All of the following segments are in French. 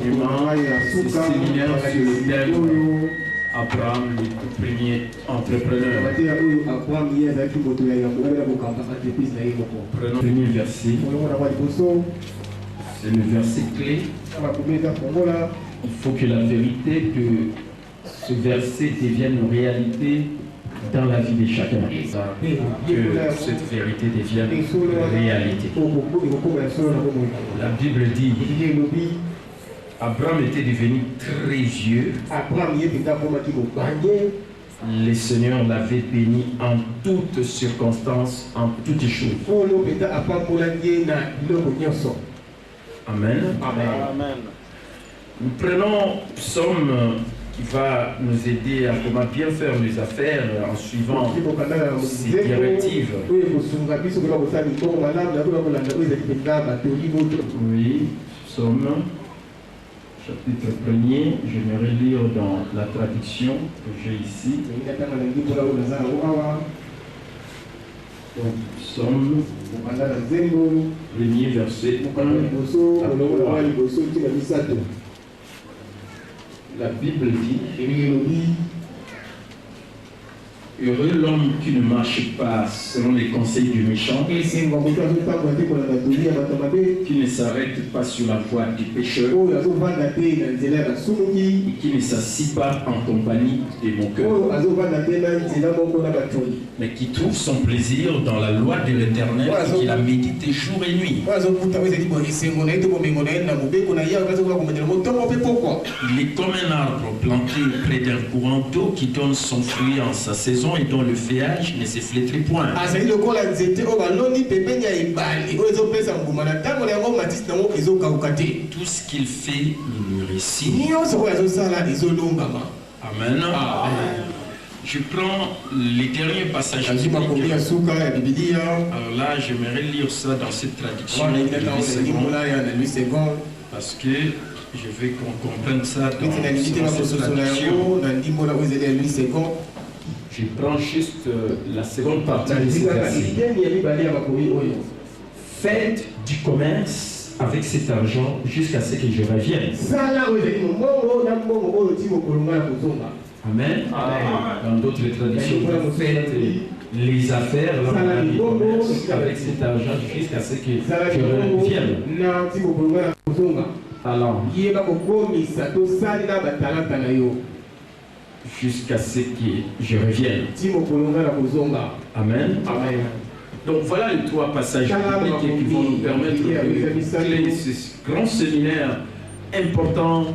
enseignement, ce séminaire sur le thème Abraham, le premier entrepreneur. Prenons le premier verset. C'est le verset clé. Il faut que la vérité de ce verset devienne une réalité dans la vie de chacun. Que cette vérité devienne une réalité. La Bible dit Abraham était devenu très vieux. Le Seigneur l'avait béni en toutes circonstances, en toutes choses. Amen. Amen. Nous prenons Psaume qui va nous aider à comment bien faire les affaires en suivant ces directives. Oui, Psaume, chapitre 1er, j'aimerais lire dans la traduction que j'ai ici. Psaume, premier verset 1 à 3. La Bible dit heureux l'homme qui ne marche pas selon les conseils du méchant, qui ne s'arrête pas sur la voie du pécheur, et qui ne s'assit pas en compagnie des moqueurs, mais qui trouve son plaisir dans la loi de l'Éternel et qui la médite jour et nuit. Il est comme un arbre planté près d'un courant d'eau qui donne son fruit en sa saison et dont le feuillage ne se flétrit point. Tout ce qu'il fait lui réussit. Amen. Je prends les derniers passages bibliques. Alors là, j'aimerais lire ça dans cette traduction de Louis II, parce que je veux qu'on comprenne ça dans cette traduction. Je prends juste la seconde partie de ce verset. Faites du commerce avec cet argent jusqu'à ce que je revienne. Amen. Dans d'autres traductions, faites les affaires du commerce avec cet argent jusqu'à ce que je revienne. Talent. Jusqu'à ce que je revienne. Amen. Amen. Donc voilà les trois passages bibliques qui vont nous permettre de clé ce grand séminaire important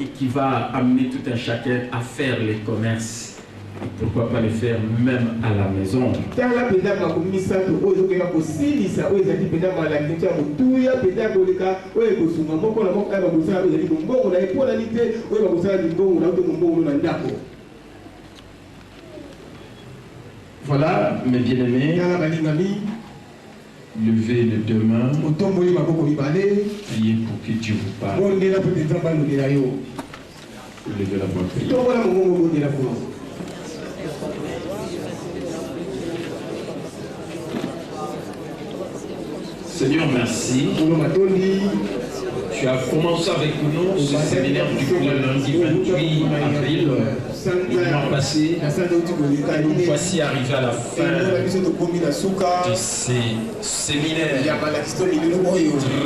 et qui va amener tout un chacun à faire les commerces. Et pourquoi pas les faire même à la maison. Voilà, mes bien-aimés, levez les deux mains, priez pour que Dieu vous parle. Levez la voix, priez. Seigneur, merci. Tu as commencé avec nous ce séminaire depuis le lundi 28 avril du mois passé. Nous voici arrivés à la fin de ces séminaires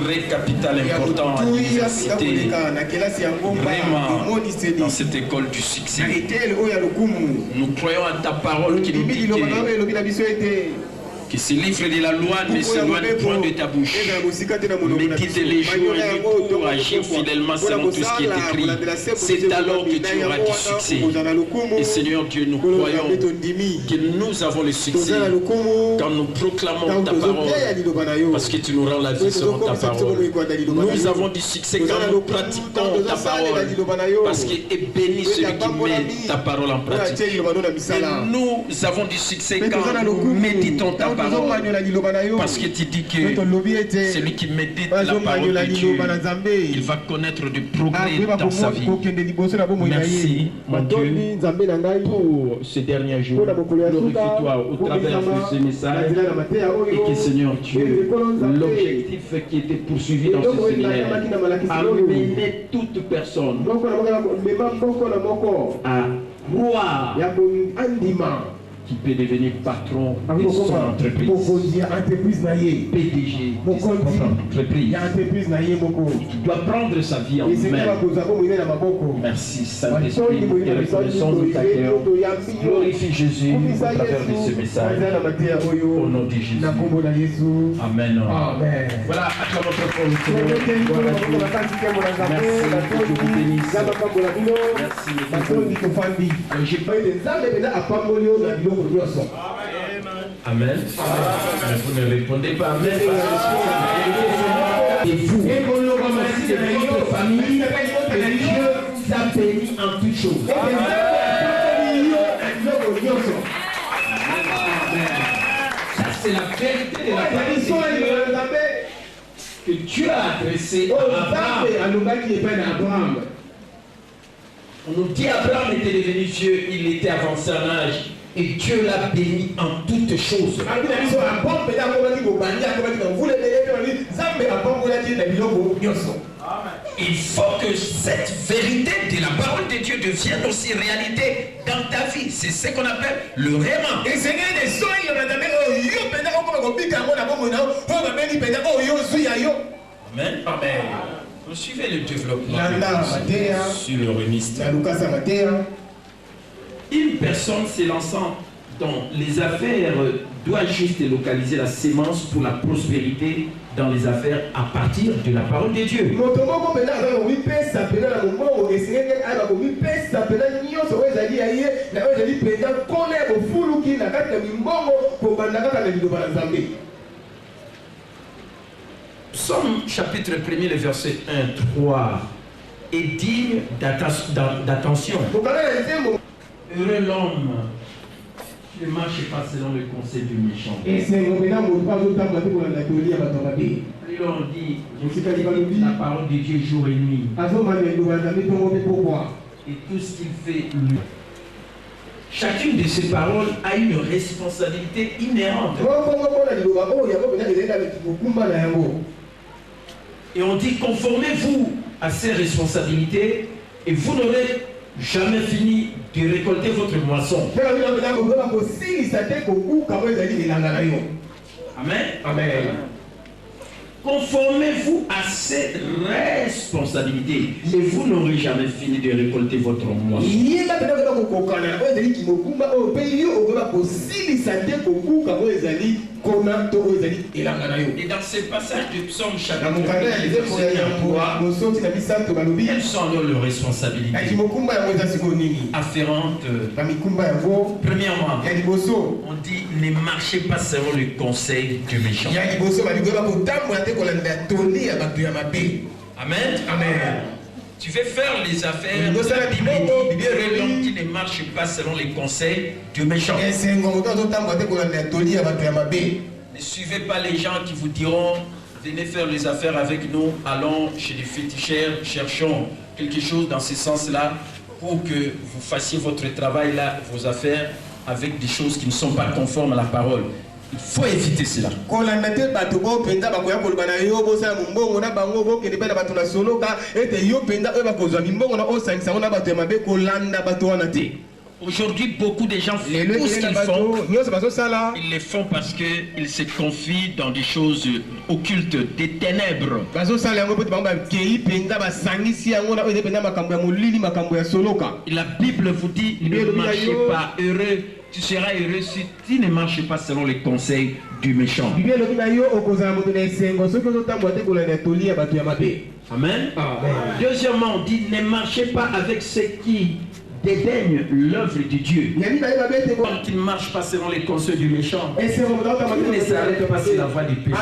très capital important à l'université. Vraiment, dans cette école du succès. Nous croyons à ta parole qui nous dit que ce livre de la loi ne s'éloigne point de ta bouche. Médite les jours et nuits pour agir fidèlement selon tout ce qui est écrit. C'est alors que tu auras du succès. Et Seigneur Dieu, nous croyons que nous avons le succès quand nous proclamons ta parole. Parce que tu nous rends la vie selon ta parole. Nous avons du succès quand nous pratiquons ta parole. Parce que est béni celui qui met ta parole en pratique. Et nous avons du succès quand nous méditons ta parole. parole. Parce que tu dis que celui qui médite la parole de Dieu, il va connaître du progrès dans sa vie. Merci, mon Dieu, pour ces derniers jours. Glorifie-toi au travers de ce message. Et que, Seigneur Dieu, l'objectif qui était poursuivi dans ce séminaire, amener toute personne à croire qui peut devenir patron de son entreprise, PDG de sa propre entreprise, qui doit prendre sa vie en main. Merci Saint-Esprit, et reconnaissance de ta cœur. Glorifie Jésus au travers de ce message. Au nom de Jésus. Amen. Voilà, acclamons pour le Seigneur. Merci, que Dieu vous bénisse. Merci. Amen. Mais vous ne répondez pas amen. Et vous, et votre famille, que Dieu vous a béni en toutes choses. Ça, c'est la vérité de la parole que Dieu a adressée à Abraham. On nous dit Abraham était devenu vieux, il était avancé en âge. Et Dieu l'a béni en toutes choses. Il faut que cette vérité de la parole de Dieu devienne aussi réalité dans ta vie. C'est ce qu'on appelle le réma. Amen. Amen. Vous suivez le développement sur le ministère. Une personne s'élançant dans les affaires doit juste localiser la sémence pour la prospérité dans les affaires à partir de la parole de Dieu. Psaume chapitre 1er, le verset 1-3 est digne d'attention. Heureux l'homme qui ne marche pas selon le conseil du méchant. Et on dit, la parole de Dieu jour et nuit. Et tout ce qu'il fait, lui. Chacune de ces paroles a une responsabilité inhérente. Et on dit, conformez-vous à ces responsabilités et vous n'aurez jamais fini de récolter votre moisson. Amen. Amen. Conformez-vous à ces responsabilités et vous n'aurez jamais fini de récolter votre moisson. Et dans ce passage de Psaume chapitre 1, quelles sont alors leurs responsabilités afférentes? Premièrement, on dit ne marchez pas selon le conseil du méchant. Amen. Amen. Tu veux faire les affaires, la Bible dit l'homme qui ne marche pas selon les conseils du méchant. Ne suivez pas les gens qui vous diront venez faire les affaires avec nous, allons chez les féticheurs, cherchons quelque chose dans ce sens-là pour que vous fassiez votre travail là, vos affaires, avec des choses qui ne sont pas conformes à la parole. Il faut éviter cela. Aujourd'hui, beaucoup de gens font tout ce qu'ils font. Ils le font parce qu'ils se confient dans des choses occultes, des ténèbres. La Bible vous dit, ne marchez pas heureux. Tu seras heureux si tu ne marches pas selon les conseils du méchant. Amen. Deuxièmement, on dit ne marchez pas avec ceux qui dédaignent l'œuvre de Dieu. Qui ne marche pas selon les conseils du méchant. Qui ne s'arrête pas sur la voie du pécheur.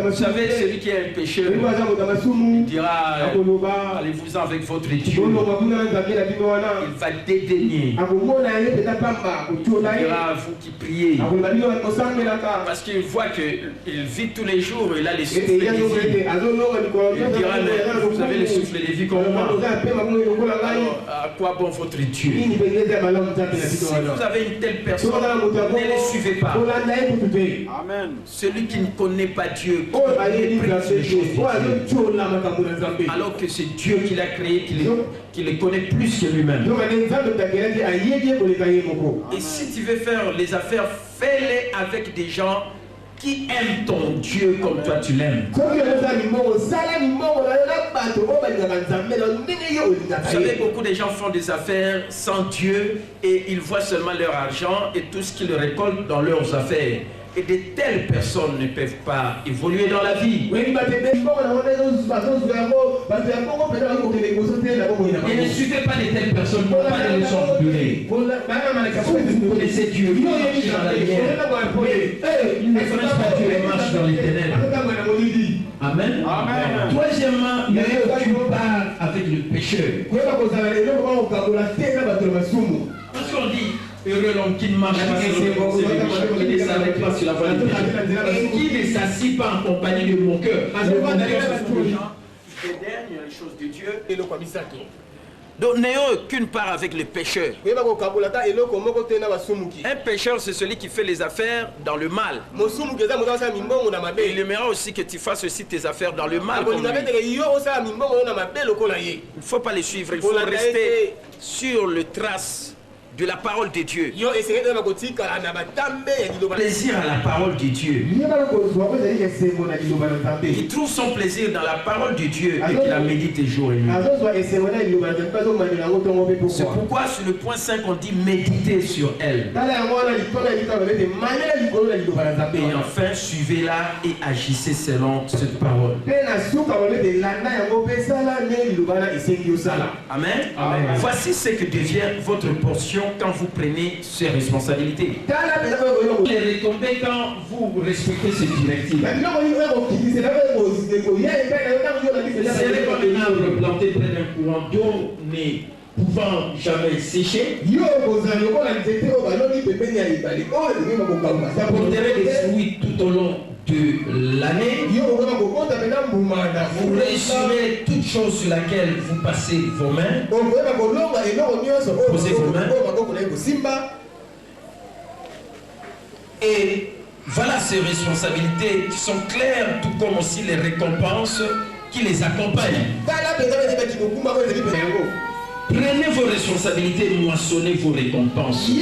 Vous savez, celui qui est un pécheur, il dira, allez-vous avec votre Dieu. Il va dédaigner. Il dira à vous qui priez. Parce qu'il voit qu'il vit tous les jours, il a les souffles de vie. Il dira, mais vous avez les souffles de vie comme moi. Alors, à quoi bon votre Dieu? Si vous avez une telle personne, ne les suivez pas. Amen. Celui qui ne connaît pas Dieu, alors que c'est Dieu qui l'a créé, qui le connaît plus que lui-même. Et si tu veux faire les affaires, fais-les avec des gens qui aime ton Dieu comme toi tu l'aimes. Vous savez, beaucoup de gens font des affaires sans Dieu et ils voient seulement leur argent et tout ce qu'ils récoltent dans leurs affaires. Et de telles personnes ne peuvent pas évoluer dans la vie. Et ne suivez pas de telles personnes pour pas de leçons vous donner. Vous connaissez Dieu, il marche dans la lumière. Ils ne connaissent pas Dieu, ils marchent dans les ténèbres. Amen. Amen. Troisièmement, tu pars avec le pécheur. Parce qu'on dit, heureux l'homme qui ne marche pas sur le conseil des méchants, qui ne s'arrête pas sur la voie du péché, et qui ne s'assit pas en compagnie de mon cœur. Les dernières choses de Dieu et le commissaire. Donc n'ayons aucune part avec les pécheurs. Un pécheur, c'est celui qui fait les affaires dans le mal. Et il aimera aussi que tu fasses aussi tes affaires dans le mal. Il ne faut pas les suivre, il faut rester sur le trace de la parole de Dieu. Plaisir à la parole de Dieu. Il trouve son plaisir dans la parole de Dieu et qu'il la médite jour et nuit. C'est pourquoi sur le point 5 on dit méditer sur elle. Et enfin suivez-la et agissez selon cette parole. Amen. Amen. Voici ce que devient votre portion quand vous prenez ces responsabilités. Les récompenses quand vous respectez ces directives. C'est comme un arbre planté près d'un courant d'eau ne pouvant jamais sécher. Vous porterez des fruits tout au long de l'année. Vous réussirez toute chose sur laquelle vous passez vos mains. Posez vos mains. Et voilà ces responsabilités qui sont claires, tout comme aussi les récompenses qui les accompagnent. Prenez vos responsabilités, moissonnez vos récompenses. Donc,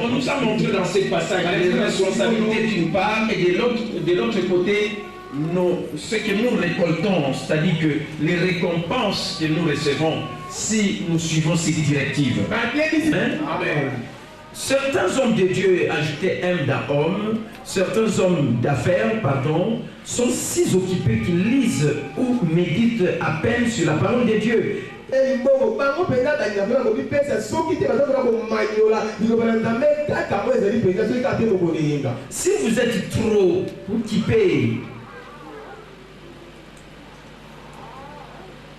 on nous a montré dans ces passages les responsabilités d'une part et de l'autre côté, ce que nous récoltons, c'est-à-dire que les récompenses que nous recevons si nous suivons ces directives. Amen. Certains hommes de Dieu, ajoutés hommes, certains hommes d'affaires, sont si occupés qu'ils lisent ou méditent à peine sur la parole de Dieu. Si vous êtes trop occupé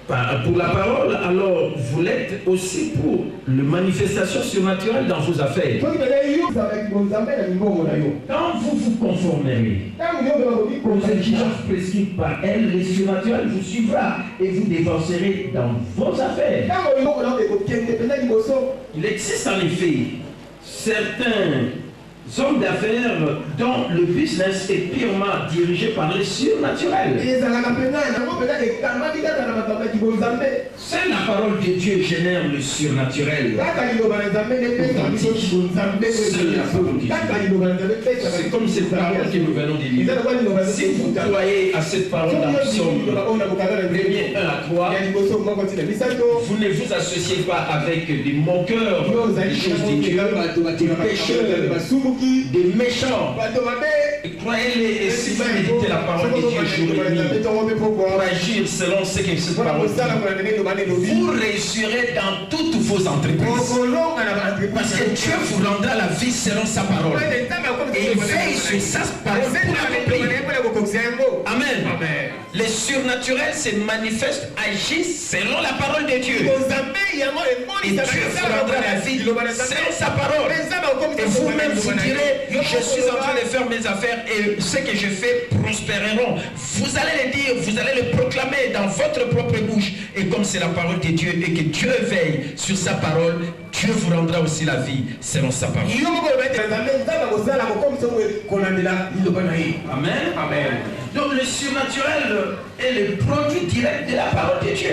pour la parole, alors vous l'êtes aussi pour la manifestation surnaturelle dans vos affaires. Quand vous vous conformerez aux exigences prescrites par elle, le surnaturel vous suivra et vous dévancerez dans vos affaires. Il existe en effet certains hommes d'affaires dont le business est purement dirigé par le surnaturel. Seule la parole de Dieu génère le surnaturel. C'est comme cette parole que nous venons de lire. Si vous croyez à cette parole dans Psaume 1er 1 à 3, vous ne vous associez pas avec des moqueurs, des choses de Dieu, des pécheurs, des méchants. Croyez-les et si vous méditez la parole de Dieu jour et nuit pour agir selon ce que cette parole dit, vous réussirez dans toutes vos entreprises. Parce que Dieu vous rendra la vie selon sa parole. Et il veille sur sa parole pour l'accomplir. Amen. Les surnaturels se manifestent, agissent selon la parole de Dieu. Et Dieu vous rendra la vie selon sa parole. Et vous-même vous direz, je suis en train de faire mes affaires et ce que je fais prospéreront. Vous allez le dire, vous allez le proclamer dans votre propre bouche. Et comme c'est la parole de Dieu et que Dieu veille sur sa parole, Dieu vous rendra aussi la vie selon sa parole. Amen. Amen. Donc le surnaturel est le produit direct de la parole de Dieu.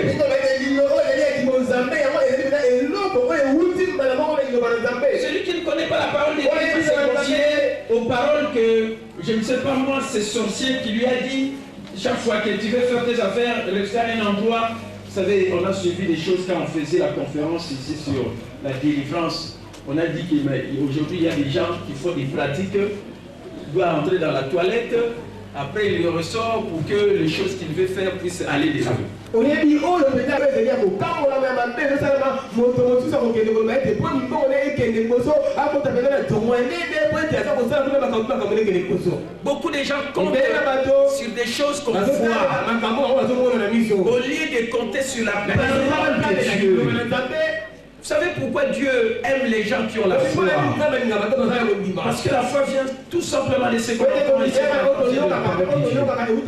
Celui qui ne connaît pas la parole de Dieu va se confier aux paroles que, je ne sais pas moi, ce sorcier qui lui a dit, chaque fois que tu veux faire tes affaires, faire un endroit. Vous savez, on a suivi des choses quand on faisait la conférence ici sur la délivrance. On a dit qu'aujourd'hui, il y a des gens qui font des pratiques, doivent entrer dans la toilette, après il le ressort pour que les choses qu'il veut faire puissent aller de l'avant. Beaucoup de gens comptent sur des choses qu'on voit au lieu de compter sur la parole de Dieu. Vous savez pourquoi Dieu aime les gens qui ont la foi? Parce que la foi vient tout simplement de ce qu'on entend. Vous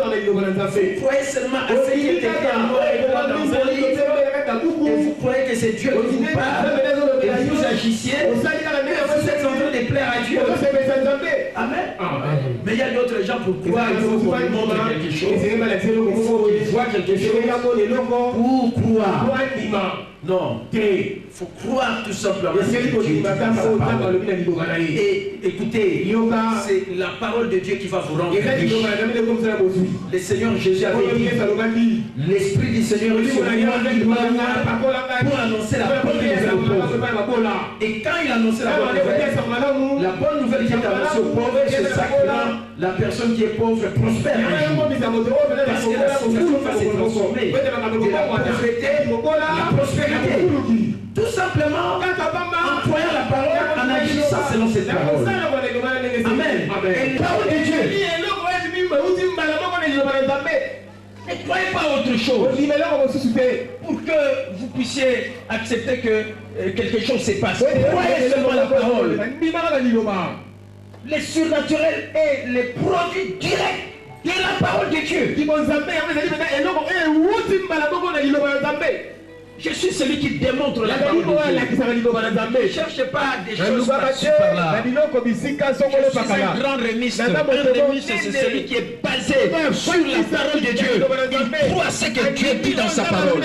croyez seulement à ce qui est écrit en noir et blanc dans un livre et vous croyez que c'est Dieu qui vous parle et vous agissiez et vous êtes en train de plaire à Dieu. Amen. Mais il y a d'autres gens pour croire qu'il faut qu'on lui montre quelque chose. Il faut qu'ils voient quelque chose pour croire. Non, il faut croire tout simplement. Et écoutez, c'est la parole de Dieu qui va vous rendre riche. Le Seigneur Jésus avait dit, l'Esprit du Seigneur est sur moi pour annoncer la bonne nouvelle aux pauvres. Et quand il annonçait la bonne nouvelle qui est annoncée aux pauvres, c'est ça que la personne qui est pauvre prospère un jour. Parce que la situation va se transformer de la pauvreté à la prospérité. Tout simplement en croyant la parole, en agissant selon cette parole. Amen. Et la parole de Dieu. Ne croyez pas autre chose pour que vous puissiez accepter que quelque chose se passe. Croyez seulement la parole. Le surnaturel est le produit direct de la parole de Dieu. Je suis celui qui démontre la parole de Dieu. Ne cherchez pas des choses par-ci par-là. Je suis un grand rémiste. Un rémiste, c'est celui qui est basé sur la parole de Dieu. Il croit ce que Dieu dit dans sa parole.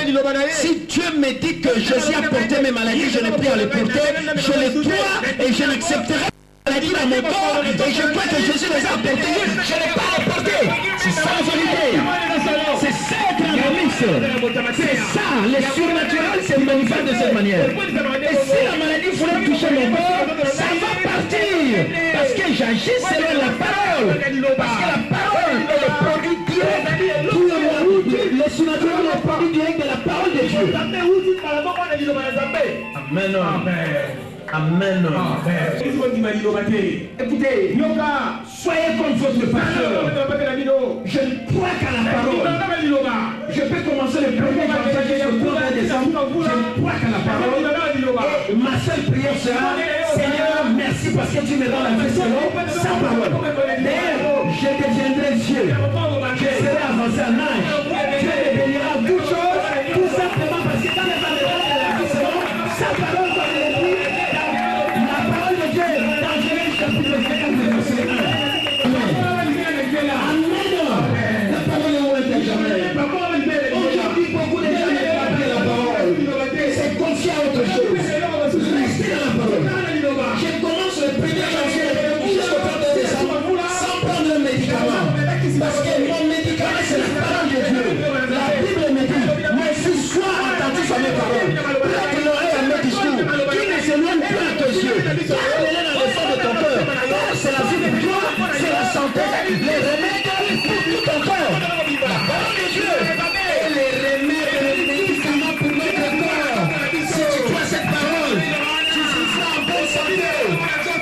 Si Dieu me dit que Jésus a porté mes maladies, je n'ai plus à les porter, je les crois et je l'accepterai. Maladie dans mon corps et je crois que Jésus les a portés, je n'ai pas à les porter. C'est ça la vérité. C'est ça être un rémiste. C'est ça, les surnaturels se manifestent de cette manière. Et si la maladie voulait toucher mon corps, ça va partir. Parce que j'agis selon la parole. Parce que la parole est le produit direct. Les surnaturels sont le produit direct de la parole de Dieu. Amen. Amen. Écoutez, soyez comme votre pasteur. Je ne crois qu'à la parole. Je peux commencer le premier janvier jusqu'au 31 décembre. Je ne crois qu'à la parole. Et ma seule prière sera, Seigneur, merci parce que tu me rends la vie selon sa parole. D'ailleurs, je deviendrai vieux. Je serai avancé en âge. Dieu me bénira toutes choses, tout simplement parce que dans les temps de la vie selon sa parole, comme il est dit, aujourd'hui, beaucoup de gens ne croient pas la parole. C'est confier à autre chose. Restez dans la parole. Je commence le 1er janvier jusqu'au 31 décembre sans prendre le médicament. Parce que santé, les remèdes pour tout ton corps. La parole de Dieu est les remèdes, les médicaments pour notre corps. Si tu crois cette parole, tu vivras en bonne santé.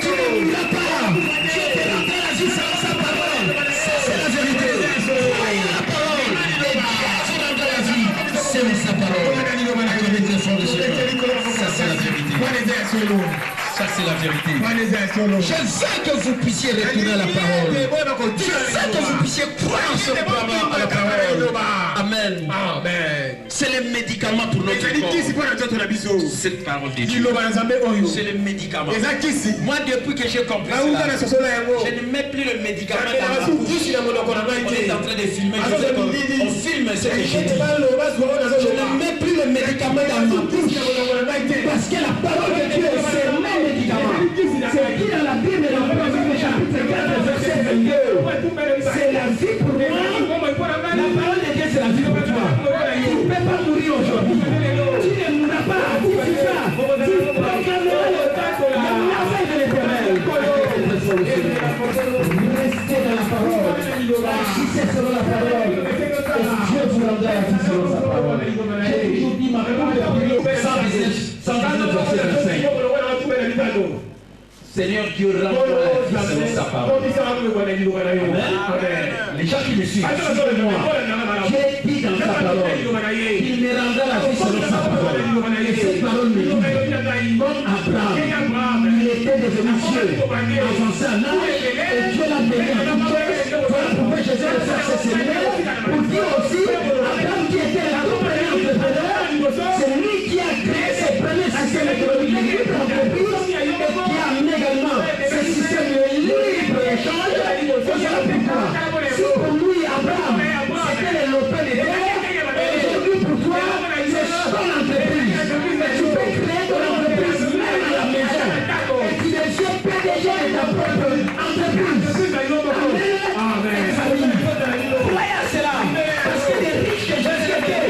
Tu ne mourras pas. Dieu te rendra la vie selon sa parole. Ça, c'est la vérité. Croyez la parole et Dieu te rendra la vie selon sa parole. Ça, c'est la vérité. Ça, c'est la vérité. Je veux que vous puissiez retourner à la parole. Je veux que vous puissiez croire en cette parole, à la parole. Amen. C'est le médicament pour notre corps. Cette parole de Dieu. C'est le médicament. Moi, depuis que j'ai compris cela, je ne mets plus le médicament dans ma bouche. On est en train de filmer. On filme ce que j'ai dit. Je ne mets plus le médicament dans ma bouche. Parce que la parole de Dieu, c'est mon médicament. C'est dit dans la Bible, dans le chapitre 4, verset 22. C'est la vie pour moi. La parole de Dieu, c'est la vie pour toi. Tu ne peux pas mourir aujourd'hui. Tu ne mourras pas. Tu vivras. Tu proclameras la merveille de l'Éternel. Restez dans la parole. Agissez selon la parole. Et Dieu vous rendra la vie selon sa parole. J'ai toujours dit ma parole. 119 verset 25. Seigneur Dieu, rends-moi la vie selon sa parole. Amen. Les gens qui me suivent, suivez-moi. J'ai dit dans sa parole, il me rendra la vie selon sa parole. Et cette parole me dit, comme Abraham, il était devenu vieux, avancé en âge, et Dieu l'a béni en toute chose. Voilà pourquoi Jésus de faire ce séminaire, pour dire aussi, Abraham qui était un tout premier entrepreneur, c'est lui qui a créé ses premiers systèmes économiques de libre entreprise, et qui a amené également ce système de libre échange. Voilà pourquoi, si pour lui, Abraham, c'était le lopin des terres, aujourd'hui pour toi, c'est ton entreprise. Tu peux créer ton entreprise même à la maison. Et tu deviens PDG de ta propre entreprise. Amen. Croyez à cela. Parce que les riches que Jésus était,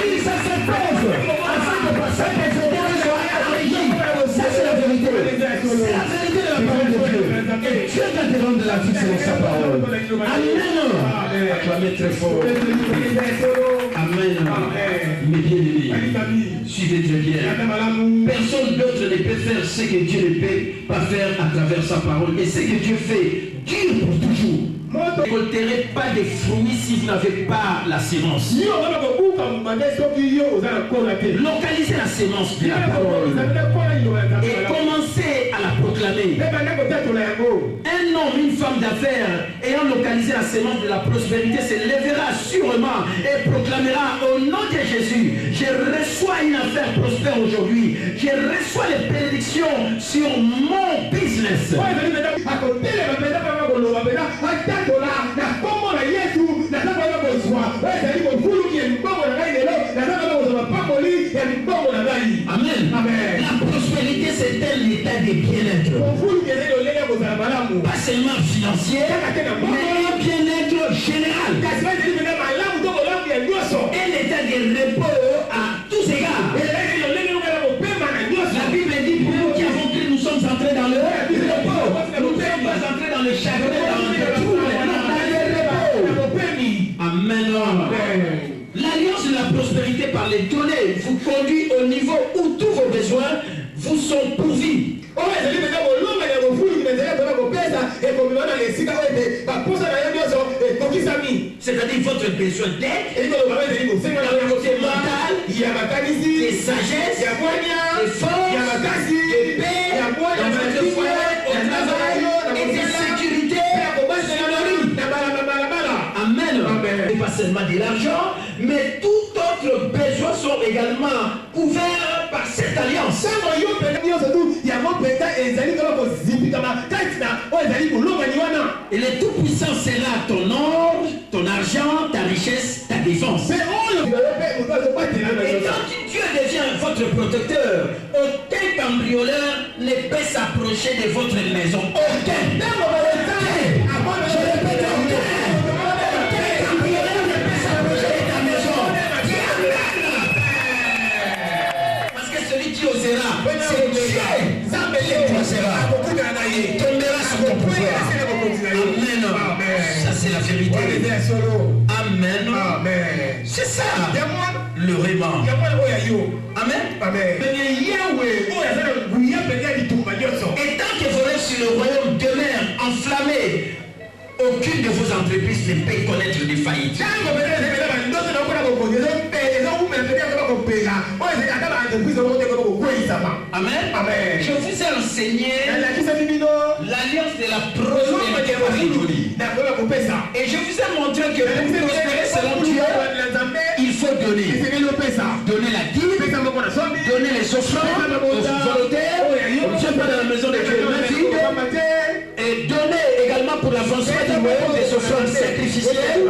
ils se pauvres afin de passer des états soient enrichis. Ça, c'est la vérité. C'est la vérité de la parole de Dieu. Et Dieu va te rendre la vie selon sa parole. Amen. Acclamez très fort. Amen. Mes bien-aimés, suivez Dieu bien. Personne d'autre ne peut faire ce que Dieu ne peut pas faire à travers sa parole. Et ce que Dieu fait dure pour toujours. Vous ne récolterez pas des fruits si vous n'avez pas la sémence. Localisez la sémence de la parole et commencez à la proclamer. Un homme, une femme d'affaires ayant localisé la sémence de la prospérité se lèvera sûrement et proclamera au nom de Jésus: je reçois une affaire prospère aujourd'hui. Je reçois les bénédictions sur mon business. Amen. La prospérité, c'est un état de bien-être. Pas seulement financier, mais un bien-être général. Un état de repos à tous égards. La Bible dit, pour nous qui avons cru, nous sommes entrés dans le repos. Nous ne sommes pas entrés dans le chagrin, dans le trouble, dans le repos. Amen. L'alliance de la prospérité par les données vous conduit au niveau où tous vos besoins vous sont pourvus. C'est-à-dire votre besoin d'aide, de mental, de sagesse, de force, de paix, dans votre foyer, au travail et de sécurité. Amen. Et pas seulement de l'argent, mais tout autre besoin sont également couverts par cette alliance. Et le Tout-Puissant sera ton or, ton argent, ta richesse, ta défense. Et quand Dieu devient votre protecteur, aucun cambrioleur ne peut s'approcher de votre maison. Aucun. Je répète, aucun. C'est Dieu qui tombera sur ton pouvoir. Amen. Amen. Amen. C'est ça. Le réma. Amen. Amen. Et tant que vous êtes sur le royaume demeure enflammé, aucune de vos entreprises ne peut connaître des faillites. Amen. Amen. Je vous ai enseigné l'alliance de la prospérité par l'économie. Et je vous ai montré que pour prospérer selon Dieu, il faut donner. Donner la dîme, donner les offrandes aux volontaires. On ne vient pas dans la maison de Dieu. Et donner également pour l'avancement du royaume des offrandes sacrificielles.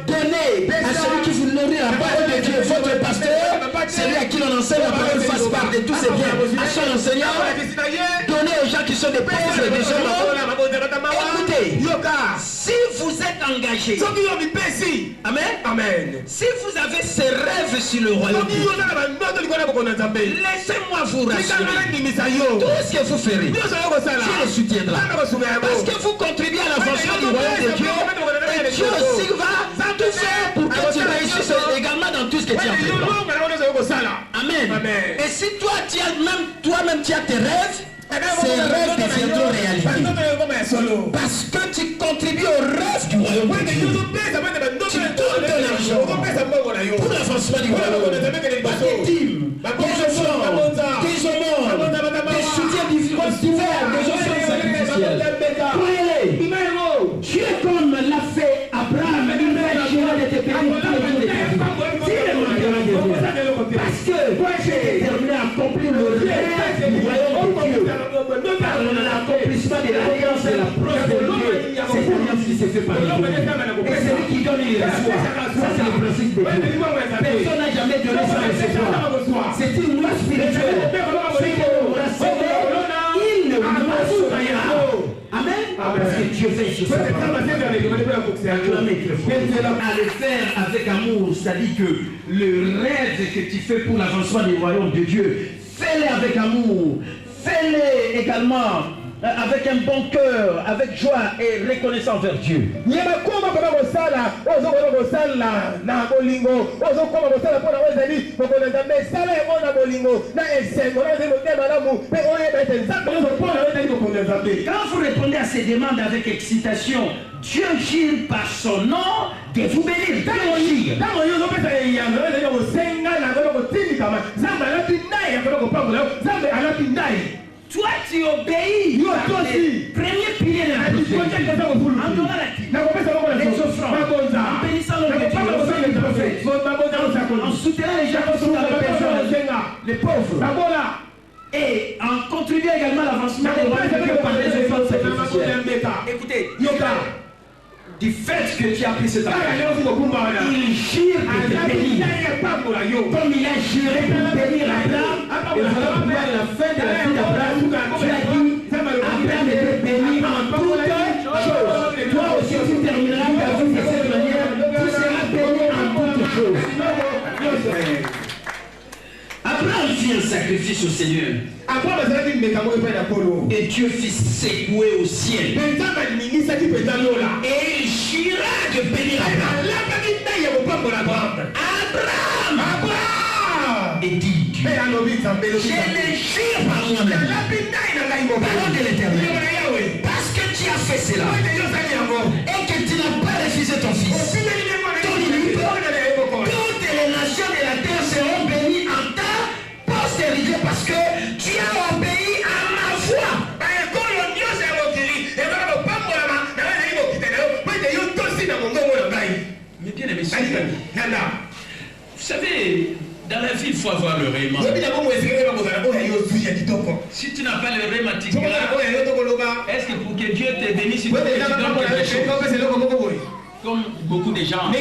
Donner à celui qui vous nourrit la parole de Dieu, votre pasteur, celui à qui l'on enseigne la parole fasse part de tous ses biens, à son enseignant. Donner aux gens qui sont des pauvres et des gens. Écoutez, si vous êtes engagé, amen, amen. Si vous avez ces rêves sur le royaume, laissez-moi vous rassurer. Tout ce que vous ferez, Dieu le soutiendra. Parce que vous contribuez à l'avancement du royaume de Dieu. Et Dieu aussi va tout faire pour que tu réussisses également dans tout ce que tu as fait. Amen. Amen. Et si toi-même tu as tes rêves, ces rêves deviendront réalité. Parce que tu contribues au rêve du royaume de Dieu. Tu donnes ton argent pour l'avancement du royaume. Tes dîmes, tes offrandes, tes aumônes, tes soutiens divers, des offrandes sacrificielles. Croyez-les. Dieu comme l'a fait Abraham, il va gérer de tes pays tous les jours de ta vie. C'est le mandement de Dieu. Parce que tu es déterminé à accomplir le rêve du royaume de Dieu. Par l'accomplissement de l'alliance de la prospérité, cette alliance qui se fait par Dieu. Et celui qui donne, il reçoit. Ça, c'est le principe de Dieu. Personne n'a jamais donné sans recevoir. C'est une loi spirituelle. Ce que vous recevez, il ne vous reçoit rien. Amen. Parce que Dieu fait sur sa parole. À le faire avec amour, c'est-à-dire que le rêve que tu fais pour l'avancement du royaume de Dieu, fais-le avec amour. Fais-les également avec un bon cœur, avec joie et reconnaissant vers Dieu. Quand vous répondez à ces demandes avec excitation, Dieu gire par son nom de vous bénir. Toi, tu obéis. Premier pilier de la prospérité. En donnant la dîme, les offrandes, en bénissant le prophète, en soutenant les gens qui sont dans les personnes, les pauvres, et en contribuant également à l'avancement des rois de Dieu par les offrandes sacrificielles. Écoutez, du fait que tu as pris cet argent, il jure de te bénir. Comme il a juré pour bénir Abraham, et voilà pourquoi à la fin de la vie d'Abraham, tu as dit, Abraham était béni en toutes choses. Toi aussi tu termineras ta vie de cette manière, tu seras béni en toutes choses. Abraham fit un sacrifice au Seigneur. Et Dieu fit secouer au ciel. Et il jura de bénir Abraham. Abraham! Et dit Dieu, je le jure par moi-même, parole de l'Éternel, parce que tu as fait cela et que tu n'as pas refusé ton fils, ton unique, toutes les nations de la terre seront bénies en ta postérité parce que tu as obéi à ma voix. Mais bien aimé, vous savez, dans la vie, il faut avoir le réma. Si tu n'as pas le réma, est-ce que pour que Dieu te bénisse, il faut que tu donnes quelque chose? Comme beaucoup de gens qui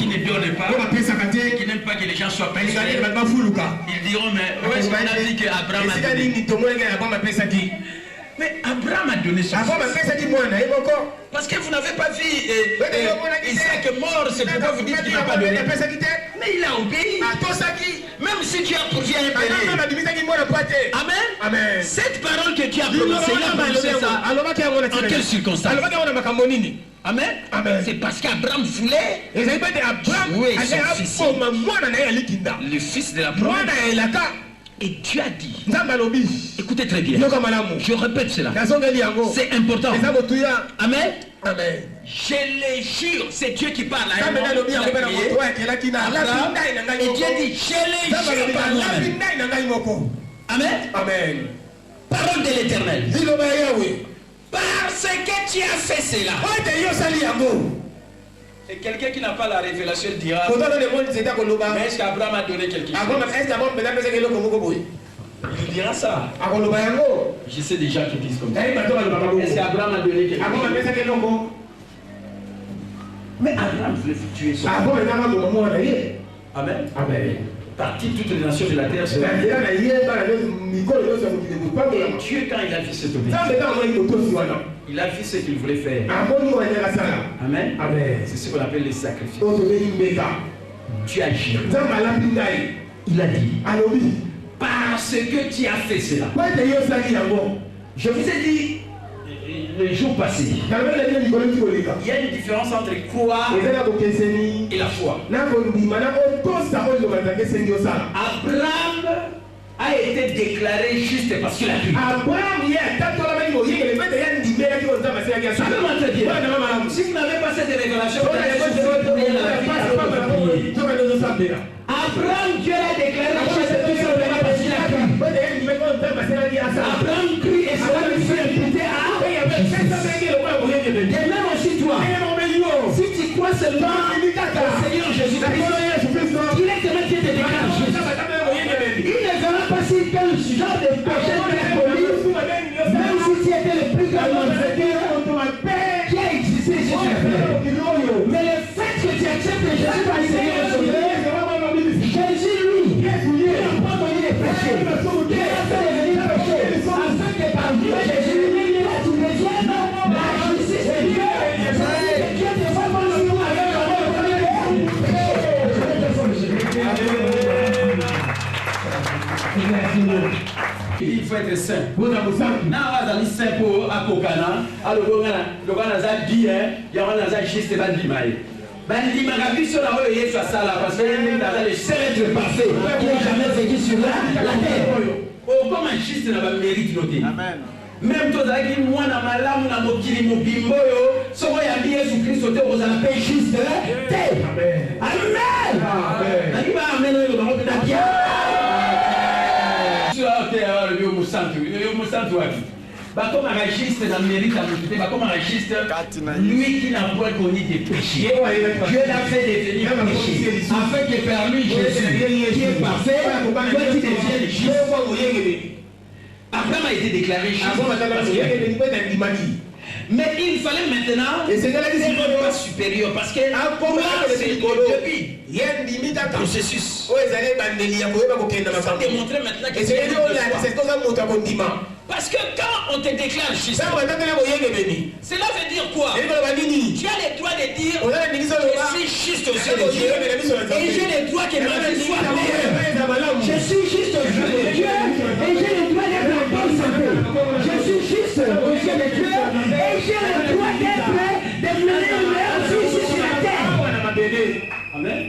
ne donnent pas, qui n'aiment pas que les gens soient payés, ils diront, mais où est-ce qu'on a dit qu'Abraham a donné? Mais Abraham a donné son fils. Parce que vous n'avez pas vu Isaac mort, c'est pourquoi vous dites qu'il n'a pas donné. Mais il a obéi. Même si tu as pourvu un bélier. Amen. Amen. Cette parole que tu as prononcée, il a prononcé ça. En quelles circonstances? Amen. Amen. C'est parce qu'Abraham voulait jouer son fils. Le fils de la promesse. Et Dieu a dit, écoutez très bien, je répète cela, c'est important. Amen. Amen. Je les jure, c'est Dieu qui parle. Et Dieu dit, je les jure par moi-même. Amen. Amen. Parole de l'Éternel. Parce que tu as fait cela. Et quelqu'un qui n'a pas la révélation dira, mais est-ce qu'Abraham a donné quelque chose? Il dira ça. Je sais déjà qu'ils disent comme ça. Est-ce qu'Abraham a donné quelque chose? Mais Abraham voulait tuer son fils. Amen. Amen. Parti toutes les nations de la terre. Et Dieu, quand il a vu cette obéissance, il a vu ce qu'il voulait faire. Amen. C'est ce qu'on appelle les sacrifices. Tu as géré. Il a dit, parce que tu as fait cela. Je vous ai dit les jours passés, il y a une différence entre croire et la foi. Abraham a été déclaré juste parce qu'il a cru. Si vous n'avez pas cette révélation, Abraham, Dieu l'a déclaré juste tout simplement parce qu'il a cru. Abraham crie et cela lui fait imputer à. Et même aussi toi, si tu crois seulement au Seigneur Jésus-Christ, il est seulement qui te déclare juste. Il ne verra pas si quel genre de péché tu as commis, même si tu étais le plus grand malfaiteur qui a existé sur la terre. Mais le fait que tu acceptes Jésus par le Seigneur Jésus, lui, il n'a pas connu les péchés. Il a fait devenir péché afin que par Dieu Jésus, tu deviennes la justice de Dieu. Dieu te voit dans le monde avec la il faut être saint. Non, on va aller saint pour Akokana. Alors, on a bien, il y a un juste bandimai. Bandima Gabiso la voie et ça là parce que le seul être parfait qui n'a jamais vécu sur la terre. Oh, comme un juste n'a pas mérite noté. Amen. Même toi, qui moi na malamu na mokili mobimbo yo, soko ya Jésus Christ ote aux appels juste terre. Amen. Amen. Nani ba amen yo na mokili na dia. Comme un registre dans le mérite à m'occuper, comme un registre, lui qui n'a point connu des péchés, Dieu l'a fait devenir péché, afin que par lui Jésus, qui est parfait, toi tu deviens juste. Abraham a été déclaré juste. Mais il fallait maintenant un pas supérieur parce que c'est le début. Il y a une limite à processus. Ça démontrer maintenant que c'est parce que quand on te déclare juste, cela veut dire quoi? Tu as le droit de dire je suis juste aux yeux de Dieu et j'ai le droit que ma vie soit meilleure. Je suis juste aux yeux de Dieu et j'ai le droit d'être en bonne santé. Je suis juste aux yeux de Dieu et j'ai le droit d'être de mener une meilleure vie sur la terre. Amen.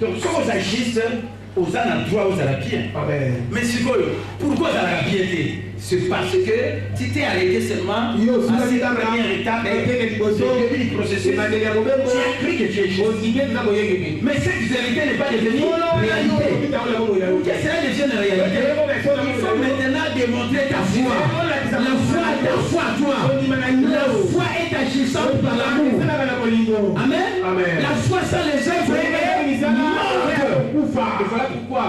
Donc si on agisse, on a le droit aux Arabiens. Mais pourquoi aux Arabiens? C'est parce que tu t'es arrêté seulement à cette première étape du processus. Tu as cru que tu es juste. Mais cette vérité n'est pas devenue réalité. Que cela devienne réalité, il faut maintenant démontrer ta foi. La foi, toi. La foi est agissante par l'amour. Amen. La foi sans les œuvres est morte. Voilà pourquoi.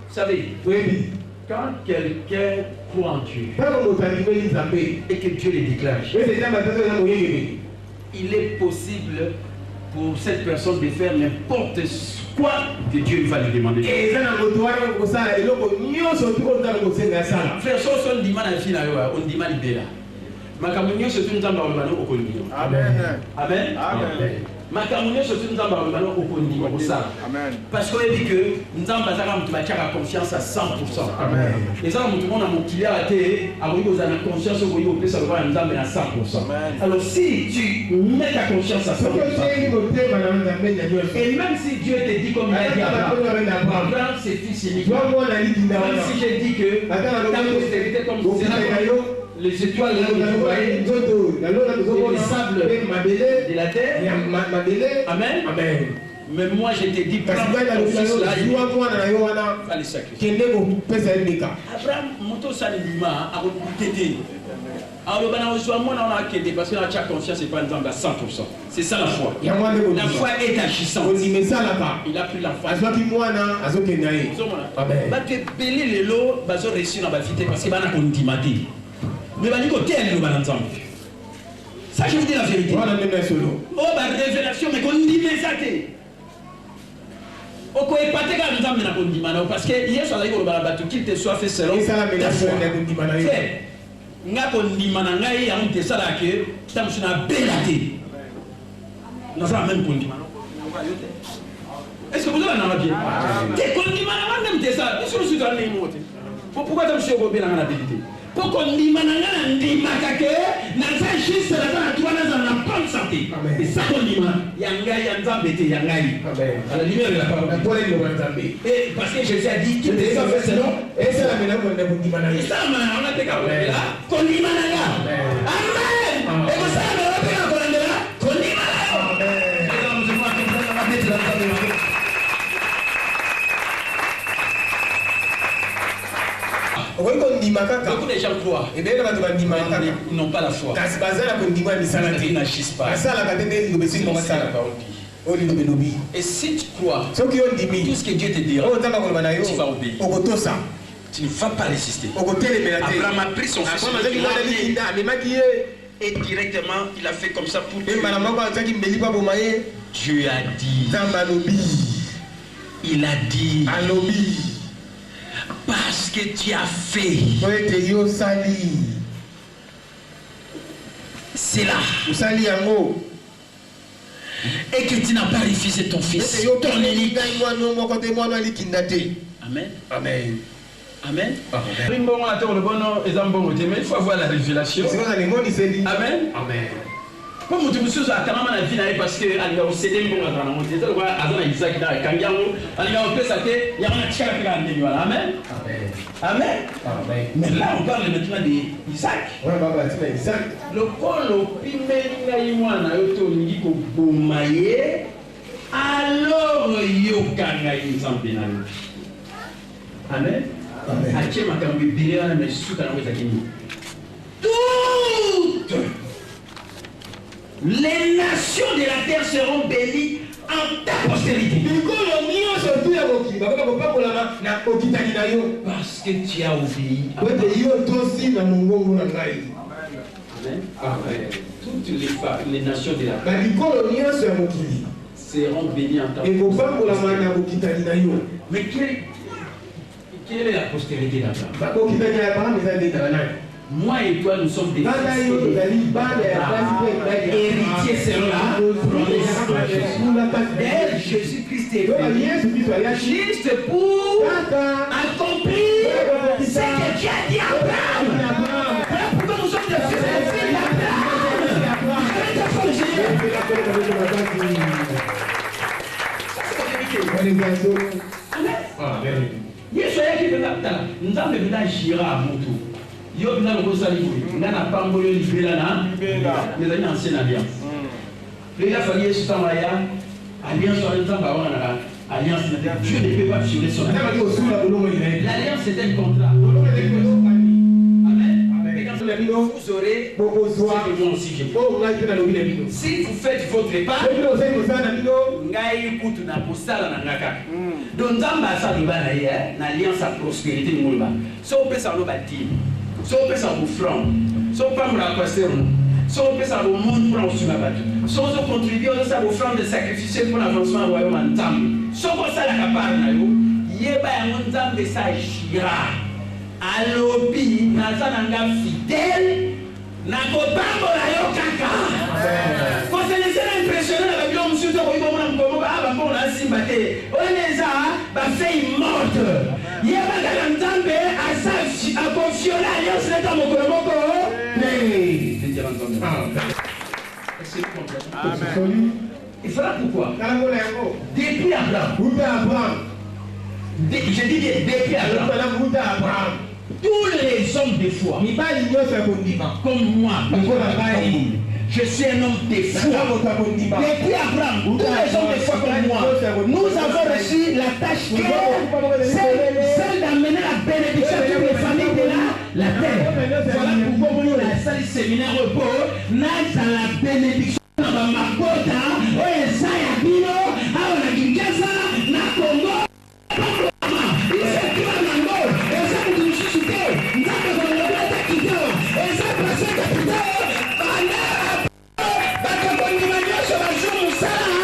Vous savez, quand quelqu'un croit en Dieu et que Dieu le déclare, il est possible pour cette personne de faire n'importe quoi que Dieu va lui demander. Frère, si on dit mal à la fille, on dit mal à Amen. Amen. Parce qu'on dit que nous avons confiance à 100%. Les gens tout le monde a mon client à confiance au à 100%. Alors si tu mets ta confiance à 100%, et même si Dieu te dit comme il a dit à Abraham, ses fils uniquement, même si j'ai dit que ta postérité comme les étoiles, les sables de la terre. Amen. Amen. Mais moi je te dis, prends ton fils là, il va le sacrifier. Abraham, moto salima, a reputé. Alors, parce que la confiance n'est pas à 100%. C'est ça la foi. La foi est agissante. Il a pris la foi. Tu es belé les lots, tu réussis dans la vie parce que tu as condimé. Mais tu as ça, je vous dis la vérité. Oh, révélation, mais qu'on dit ça. Parce que hier, qu'il te soit fait selon ta foi. Nga kondima na ngai ya mte sala ke tamsuna belate na ça même kondima est-ce que vous avez un bien te kondima na ngam te sala biso lu suka ni mote pourquoi tamsuna go bela na belite pour kondima na ngana ndima kake na ça juste la na toi na bonne santé et ça kondima ya ngai ya nzambe te ya ngai à la lumière de la parole et parce que Jésus a dit qu'il te soit fait selon et c'est la meilleure kondima na ça on a te ka là kondima na nga amen et vous savez on a te ka kondima na amen beaucoup de gens croient ils n'ont pas la foi ils n'agissent pas. Et si tu crois tout ce que Dieu te dira, tu vas obéir. Tu ne vas pas résister. Abraham a pris son fils et directement il a fait comme ça pour Dieu. Dieu a dit, il a dit, parce que tu as fait c'est là et que tu n'as pas refusé ton fils, ton unique. Amen. Amen. Amen. Mais il faut avoir la révélation. Amen. Amen. Comme tu me suis à la vie parce que il a cédé bon à Isaac dans Amen. Amen. Amen. Mais là on parle maintenant d'Isaac. Le polo pimelinga imwana yoto ngi ko bomaye alors yokanga nzambe na yo. Amen. Amen. Toutes les nations de la terre seront bénies en ta postérité. Parce que tu as obéi. Amen. Toutes les nations de la terre seront bénies en ta postérité. Mais quelle est la postérité d'Abraham? Moi et toi, nous sommes des héritiers selon la promesse. Jésus-Christ est venu juste pour accomplir ce que Dieu a dit à Abraham. Pourquoi nous sommes des fils d'Abraham? Yesu ayaki mpenza kutala nzambe mpenza ajira moto yo mpenza lokosali boye nga na pambo yo libela na ezali na ancienne alliance lela fali yesu ntango aya alliance wana nzambe awanaka alliance na Dieu ne peut pas violer son alliance. L'alliance c'est un contrat. Amen. Vous aurez ce que moi aussi j'ai. Si vous faites votre part, ngai kutu na posala na ngaka. Donc nzamba sa libana ya na alliance à prospérité ngolba. So pesa no bati. So pesa vous franc. So pas la passer. So pesa au monde pour sur la batte. So contribuer à ça offrande de sacrifice pour l'avancement du royaume en temps. So ko sala kapara na yo. Yeba ya nzambe sa jira. Alobi nazana nga fidèle nakobambola yo kaka koselesela impressionne na babilo mosusu okoyibomona mokomoka bambongo na simba te oyo eza bafei morte yeba kaka nzambe akofiola alliance neta mokolo moko il fera pourquoi depuis Abraham je dis bien depuis Abraham tous les hommes de foi comme moi je suis un homme de foi depuis Abraham tous les hommes de foi comme moi nous avons reçu la tâche celle d'amener la bénédiction à toutes les familles de la terre. Voilà pourquoi nous avons fait le séminaire repos dans la bénédiction na makota oyo eza ya bino awa na Kinshasa na Congo isekila nango eza mutu mosusu te nzambe kolobeta kitao eza place kapitao bato kondima nyonso bazwi mosala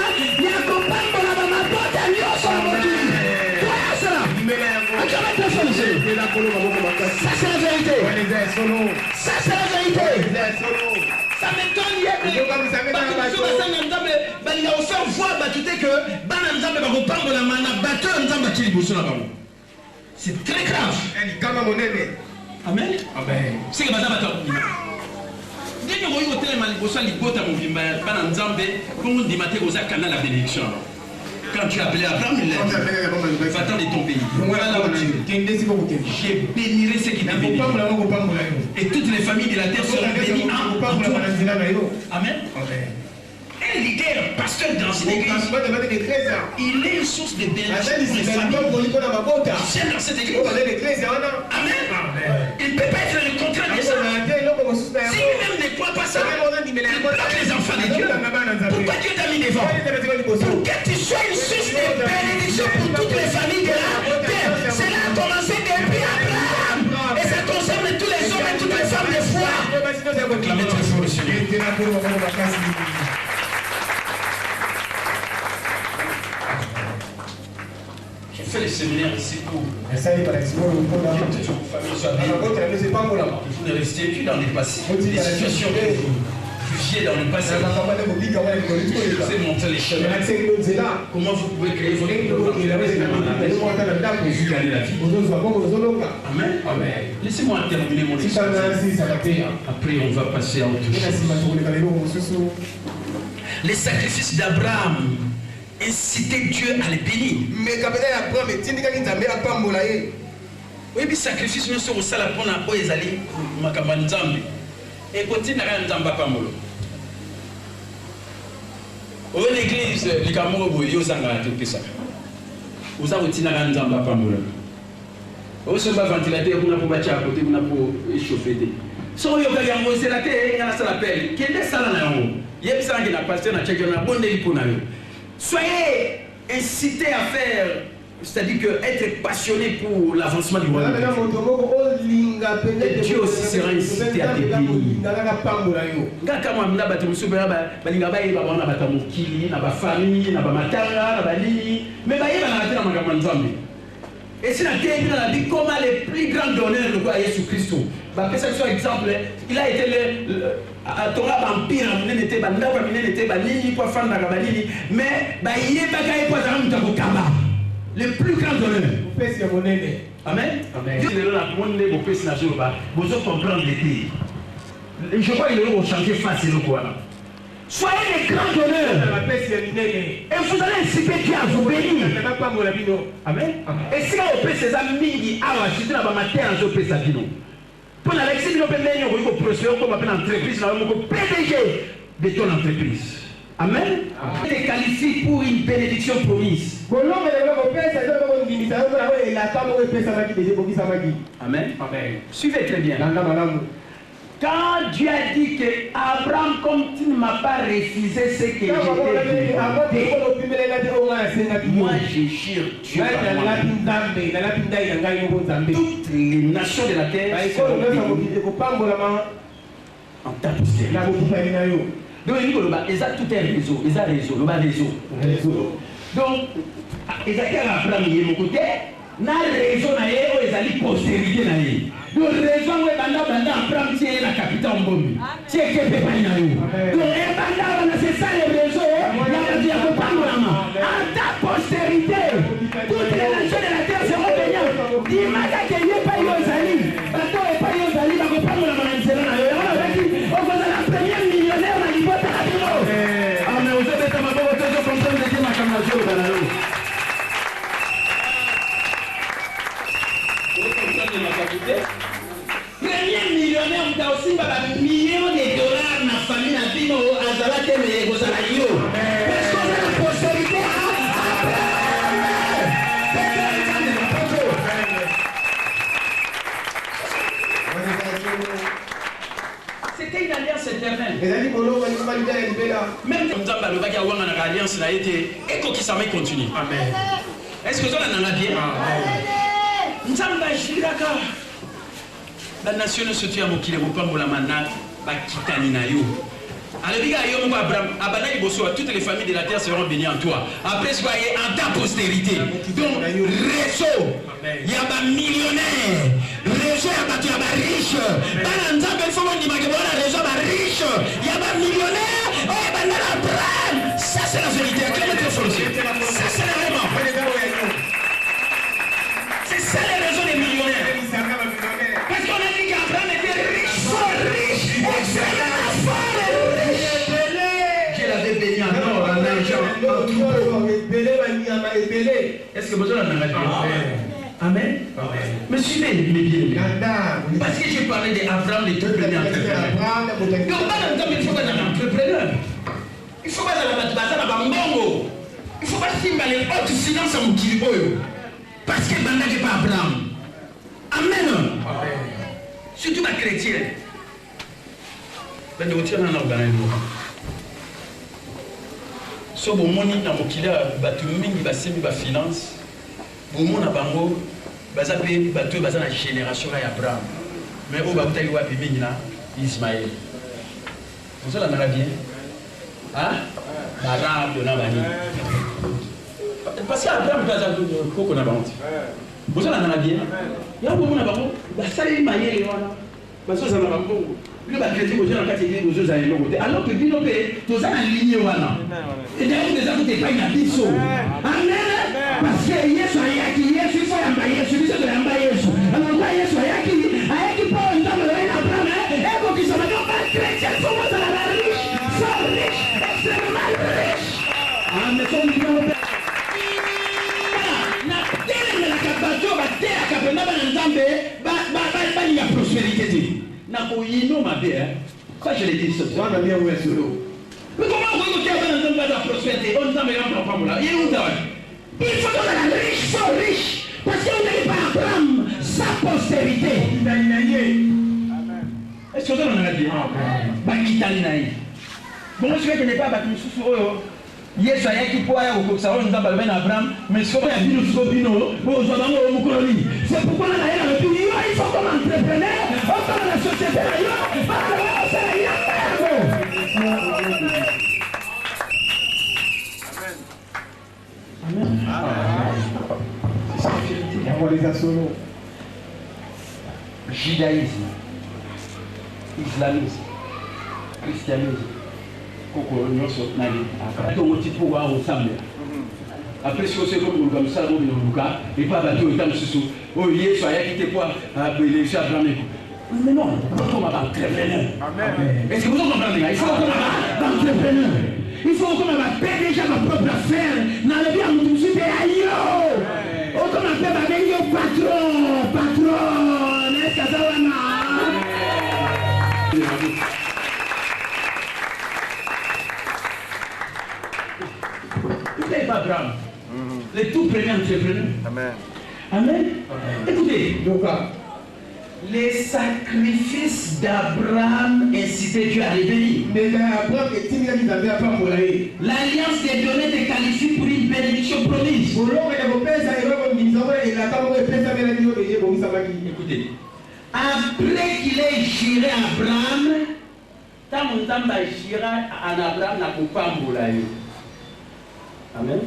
ya kopambola bamakota nyonso ya mokili toyasala akama telefone selo ça c'est la vérité ça c'est la vérité. Ça m'étonne, il y a des gens qui ont fait voir que c'est très grave. Amen. C'est que quand tu as appelé Abraham, il l'a dit. Va-t'en de ton pays. J'ai bénirai ceux qui t'ont béni. Et toutes les familles de la terre seront bénies en toi. Amen. Un leader, pasteur dans une église, il est une source de bénédiction pour les familles. J'aime dans cette église. Amen. Il ne peut pas être le contraire de ça. Si lui-même ne croit pas ça, il bloque les enfants de Dieu. Pourquoi Dieu t'a mis devant? Pour que tu sois une source de bénédiction pour toutes les familles de la terre. Cela a commencé depuis Abraham. Et ça concerne tous les hommes et toutes les femmes de foi. Acclamez très fort le Seigneur. J'ai fait les séminaires ici pour que toute vos familles soient bien. Vous ne restez plus dans les passés, les situations que vous viviez dans le passé. Je vous ai montré les chemins. Comment vous pouvez créer votre Amen. Laissez-moi terminer mon exposé. Après, on va passer à autre chose. Les sacrifices d'Abraham inciter Dieu à les bénir. Mais quand Abraham est oui, mais sacrifice nous sommes au salon pour la poésie, ma campagne Zambi. Et continue à rien Zamba Pamolo. Au l'église, les Camerounais, ils ont tout ça. Vous avez tiré à Zamba Pamolo. Au sommet ventilateur, vous n'avez pas bâti à côté, vous n'avez pas échauffé. Si vous avez un ventilateur, il y a un appel. Quel est ça là? Il y a un qui n'a pas passé, il y a un bon délit pour nous. Soyez incités à faire, c'est-à-dire que être passionné pour l'avancement du royaume. Et Dieu aussi sera incité à te bénir. Et si la terre a dit comment les plus grands donneurs de Jésus-Christ. Par exemple, il a été le Torah Empire, mais il était le plus grand donneur. Amen. Vous comprendre l'été. Je crois qu'il va changer face à quoi. Soyez les grands donneurs. Et vous allez inciter Dieu à vous bénir. Amen. Et si vous faites ces amis, je suis dans ma terre, je fais ça. Pour l'Alexis, vous pouvez prospérer comme entreprise, PDG de ton entreprise. Amen. Tu es qualifié pour une bénédiction promise. Amen. Suivez très bien. Quand Dieu a dit que Abraham, comme tu ne m'as pas refusé ce que j'ai demandé, moi je jure Dieu par moi. Toutes les nations de la terre seront bénies en ta postérité. Donc il y a tout un réseau, il y a réseau. Donc, il y a Abraham qui est mon côté. na raison na ye oyo ezali postérité na ye. Donc raison oyo banda Abraham tie na capitaine Mbombi tie ke pepai na yo. Donc ebanda wana c'est ça les raisons ya bato ya kopambolama. Ata postérité toutes les nations de la terre seront bénies. Dimaka ke ye pa yo ezali bato epai yo ezali bakopambolama na nzela na yo. Yango nabaki okozala premier millionnaire na libota na bino. Amen. Ozobeta maboko tozo comprendre ete makambo na zolo bana yo. Premier millionnaire, vous avez aussi millions de dollars dans la famille, dans la vie, dans la vie, parce qu'on a la postérité c'était une alliance éternelle. Même quand on a une alliance, il a été et qui ça continue. Amen. Est-ce que vous en avez bien? Nzamba shiraka la nation ne se tue à mokile mopambola mana bakitani na yo. Alebiga yo moko Abraham abana liboso toutes les familles de la terre seront bénies en toi. Après ce soyez en ta postérité. Donc réseau il y a ba millionnaire, réseau ya ba riche. Bana nzamba il faut qu'on dise que voilà réseau ba riche. Il y a ba millionnaire, oh bana Abraham. Ça c'est la vérité. Acclamez très fort. Ça c'est vraiment. C'est ça les raisons des millionnaires. Parce qu'on a dit qu'Abraham était riche, fort riche, excellent, fort riche. Dieu l'avait béni en or, en argent, en troupeau. Est-ce que besoin d'en arrêter? Amen. Mais suivez mes bien. Parce que j'ai parlé d'Abraham, les deux premiers entrepreneurs. Donc, il faut pas être un entrepreneur. Il faut pas être un bambongo. Il faut pas signer les hautes finances à mon kilo. Parce que Banda n'est pas Abraham. Amen. Surtout les chrétiens. Ben de retirer un organisme. So bon moni na mokila batu mingi basemi ba finance. Bon mon na bango bazape batu bazana génération ya Abraham. Mais au bakuta yo wapi mingi na Ismaël. Vous allez en bien. Hein? Arabe na bani. Parce qu'Abraham doit avoir beaucoup de banque. Vous allez en bien. Il y a beaucoup de banque. La salle est maillée. Parce que ça va beaucoup. Le chrétien, vous allez en catégorie aux autres amis. Alors que nous, tous en ligne. Et d'ailleurs, nous avons des pains à biseau. Amen. Parce que Yesu ayaki, Yesu faut yambaye, Yesu biso de yambaye Yesu. Alors là, Yesu ayaki pour un temps de Abraham. Et pour qu'ils soient pas chrétiens, il faut que ça la riche, fort riche, extrêmement riche. Amen. La prospérité. Ça je l'ai dit. Mais comment vous voulez que la prospérité? On ne pas. Il faut qu'on ait la riche, fort riche. Parce qu'on n'est pas Abraham, sa postérité. Est-ce que vous en avez dit? Bon, je sais que n'est pas battu sous Yes, I qui pour aller au salon de Abraham, mais ce qu'on a vu nous Sobino, c'est pourquoi on a le pays, il faut comme entrepreneur, on parle de la société ailleurs, Amen. Judaïsme, islamisme, christianisme. Après ce que c'est comme ça, et pas battu au temps sous. Oh, hier, ça y a quitté quoi? Les chats blancs. Mais non, comment on va entrepreneur? Est-ce que vous comprenez? Il faut qu'on va entrepreneur. Il faut qu'on va payer déjà ma propre affaire. Dans le bien, nous sommes ailleurs. Oh, comme on appelle ma meilleure patron. Est-ce que ça va? Pas Abraham, les tout premiers entrepreneurs. Amen. Amen. Écoutez, donc, les sacrifices d'Abraham incitaient Dieu à rébellir. L'alliance des données te qualifie pour une bénédiction promise. Écoutez, après qu'il ait juré à Abraham, tant mon temps va jurer à Abraham n'a pas. Amen.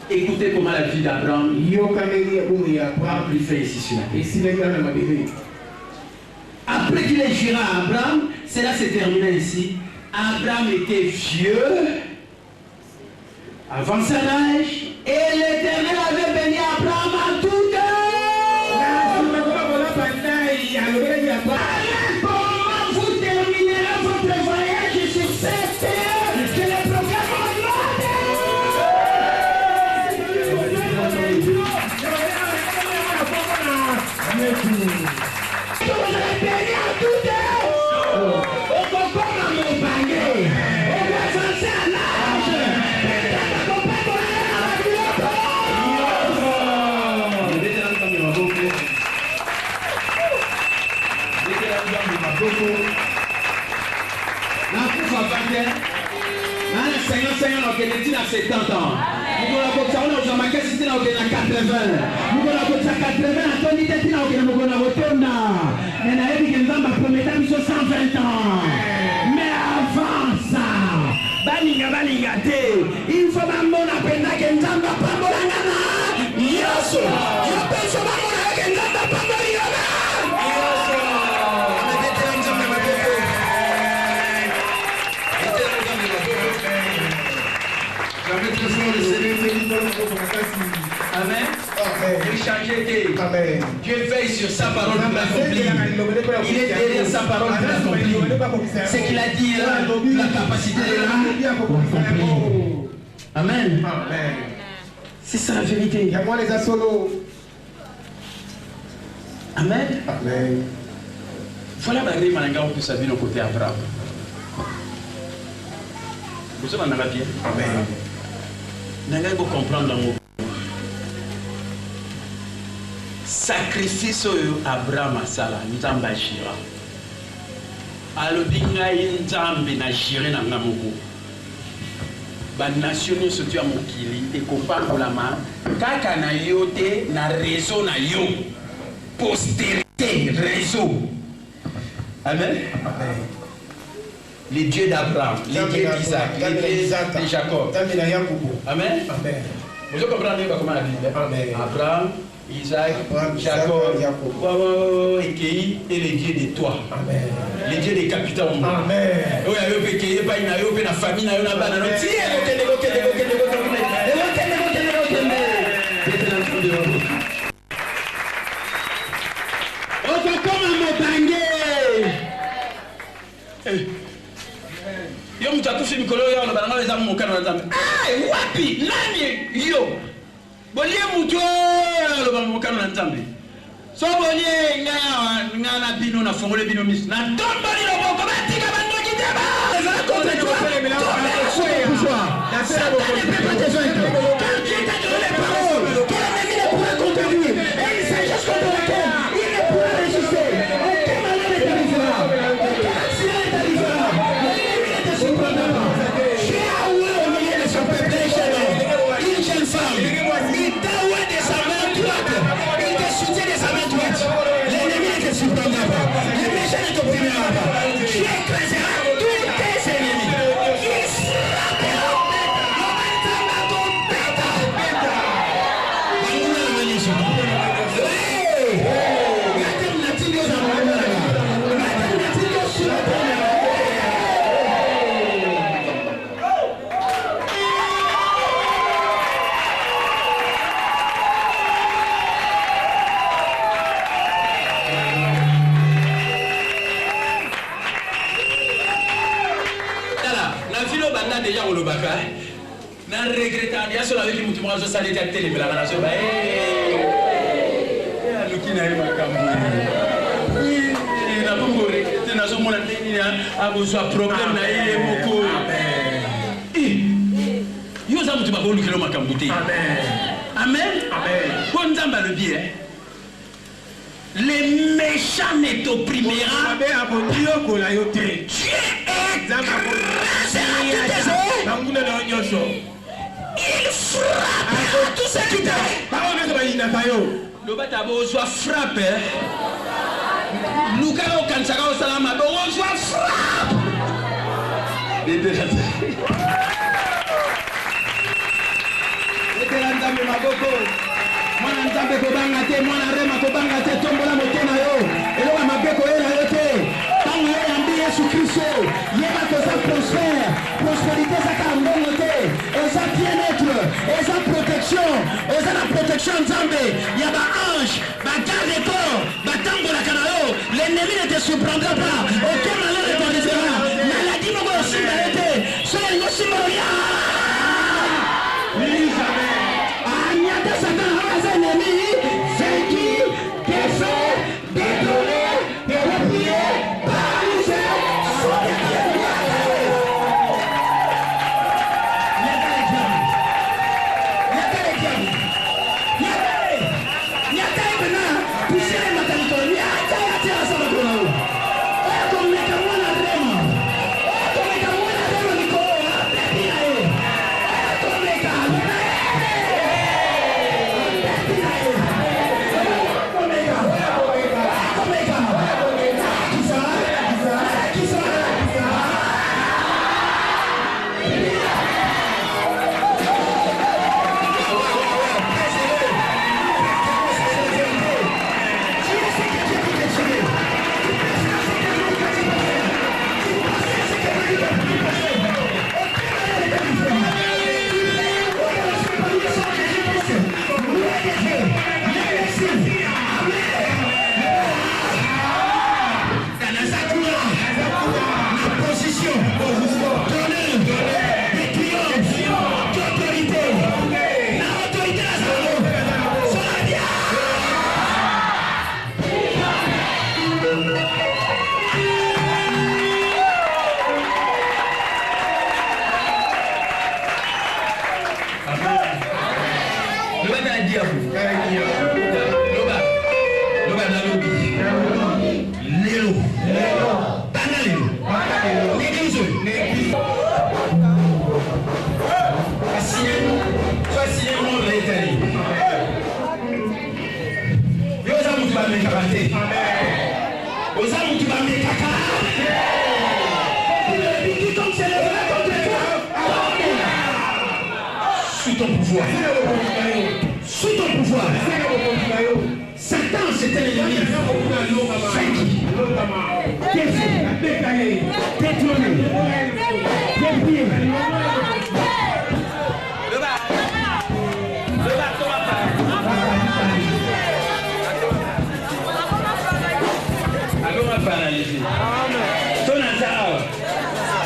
Écoutez comment la vie d'Abraham a pris fin ici sur la terre. Après qu'il ait juré à Abraham, cela s'est terminé ici. Abraham était vieux, avant son âge, et l'Éternel avait béni Abraham à tout heure. Comment vous terminerez votre voyage sur cette terre que le prophète Seigneur, on a 70 ans. Nous avons 80. Nous avons 80 ans. Mais avant ça, il faut Amen. Amen. Dieu veille sur sa parole pour l'accomplir. Il est derrière sa parole pour l'accomplir. Ce qu'il a dit est là, la capacité est là pour l'accomplir. Amen. C'est ça la vérité. Amen. Amen. Voilà la grille malanga pour sa vie au côté Abraham. Vous en avez bien. Amen. Vous allez comprendre l'amour. Sacrifice Abraham asala nzamba jira. Alobinga nzambe na jire na ngamoko. Ba nation ni sotu ya mokili ekopangolama kaka na yo te na réseau na yo. Postérité réseau. Amen. Amen. Les dieux d'Abraham, les dieux d'Isaac, les dieux de Jacob. Amen. Amen. Vous comprenez comment la Bible est? Abraham, Isaac, Jacob, et les dieux de toi. Amen. Les dieux des capitaux. Amen. Oui, il y a une famille, il y a une banane. Yo mtatufi mikolo yao na bananga weza mukana na nzambe. Ah, wapi? Nani yo? Bolie muto lo ba mukana na nzambe. So bolie ngana bino na fongole bino mis. Na tomba ni lo boko batika bando kitaba. Ça contre toi. Satan ne peut pas te joindre. Quand Dieu t'a donné les paroles, quel ennemi ne pourra contredire. Et il s'agit contre laquelle il ne pourra résister. Aucun malheur ne t'arrivera. Aucun accident ne t'arrivera. J'ai avoué au milieu de son peuple une jeune femme. Il t'a oué de sa main droite. Il te soutient de sa main droite. L'ennemi ne te surprendra pas. Le méchant ne t'opprimera pas. Tu écraseras tous tes ennemis. Il frappera. Déjà au Lobaka, n'a regretté à sur avec les moutons, je salais à télé, mais la nation, nous qui n'avons pas cambouré. Il n'a pas mouru, il n'a pas mouru, il a besoin de problème, il est beaucoup. Il y a un petit peu de macambouté. Amen. Amen. Quand on a le bien, les méchants ne t'opprimera. Dieu est il frappe tout ce qui t'arrive. Le batabo soit frappé. Nous quand on s'en au salama, on soit frappe. nzambe maboko mwana nzambe kobanga te mwana rema kobanga te tombola moto na yo eloko mabe koyela yo te ntango yo yambi Yesu Kristo yeba koza prospère prospérité ezaka mbongo te eza bien-être eza protection eza na protection nzambe ya baange bagarde corps batambolaka na yo l'ennemi ne te surprendra pas aucun malheur ne t'arrivera maladie moko yosimba yo te so yalingo simba oya Agnata Satan a un ennemi vaincu, défait, détourné, replié, paralysé, Sous ton pouvoir. Sous ton pouvoir. Satan, c'était l'ennemi. Détruit. Détourné. Déplié. Paralysé. Ton hasard.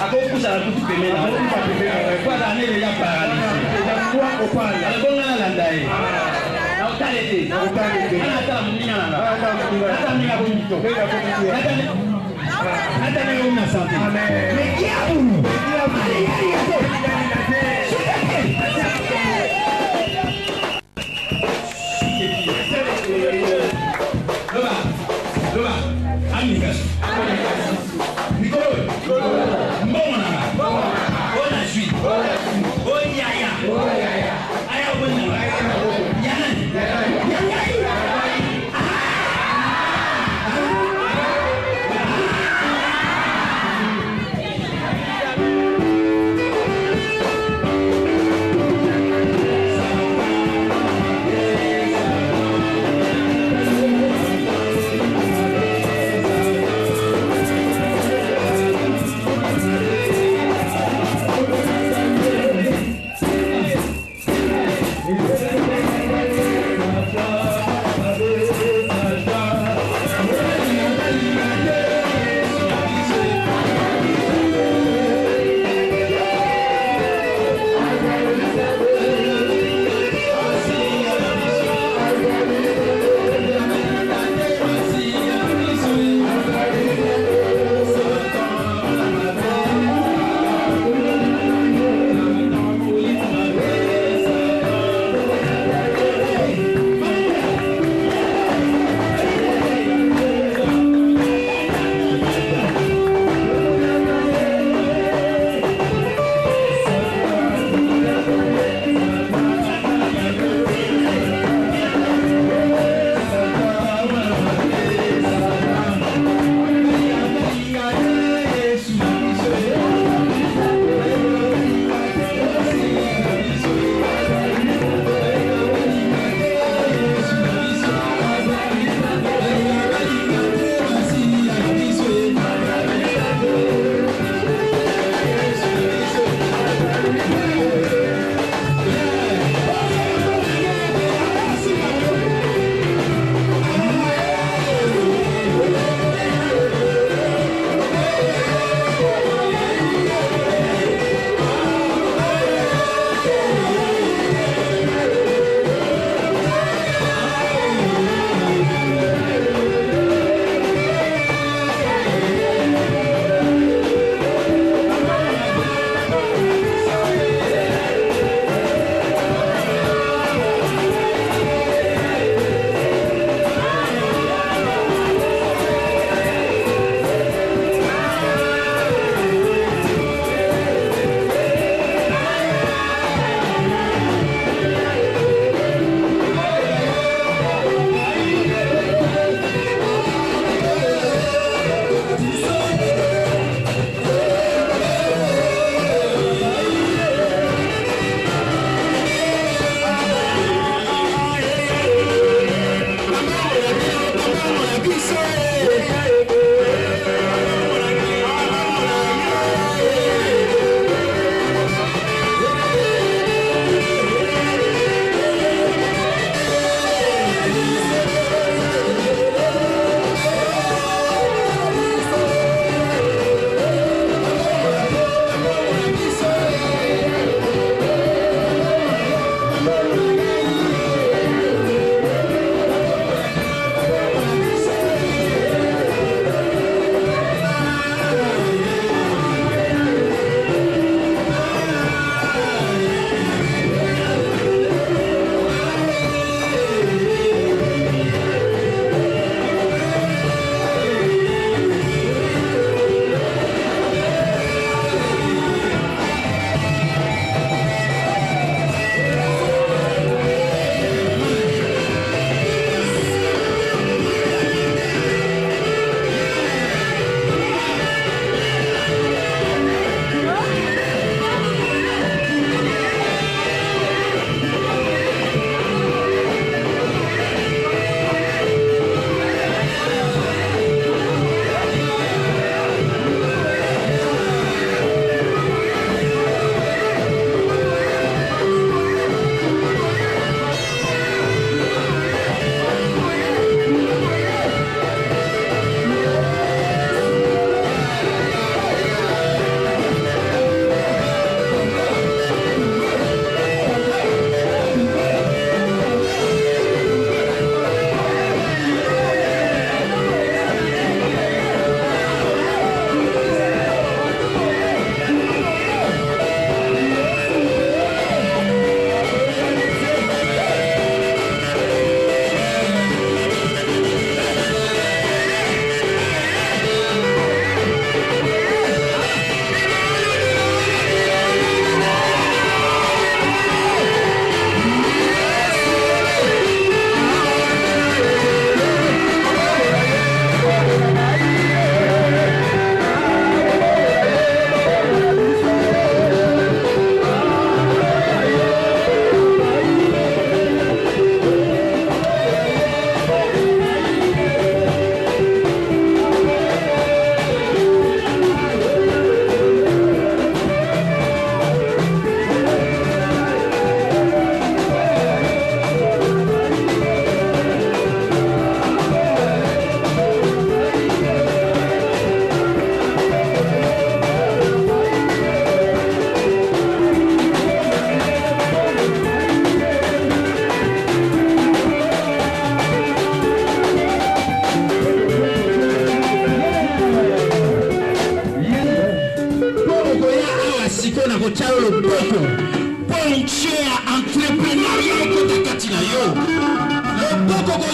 À beaucoup ça va tout pémer. Quoi d'année il y a paralysé. Alors bon là là d'ailleurs. Na utalete. Ana tamu ni ana. Hata mimi hapo mto. Hata mimi una santi. Mais qui a uno? Loba. Amigas. Nicolo. Mbona. Ona sui. Oyaya. Aya bona. Yana.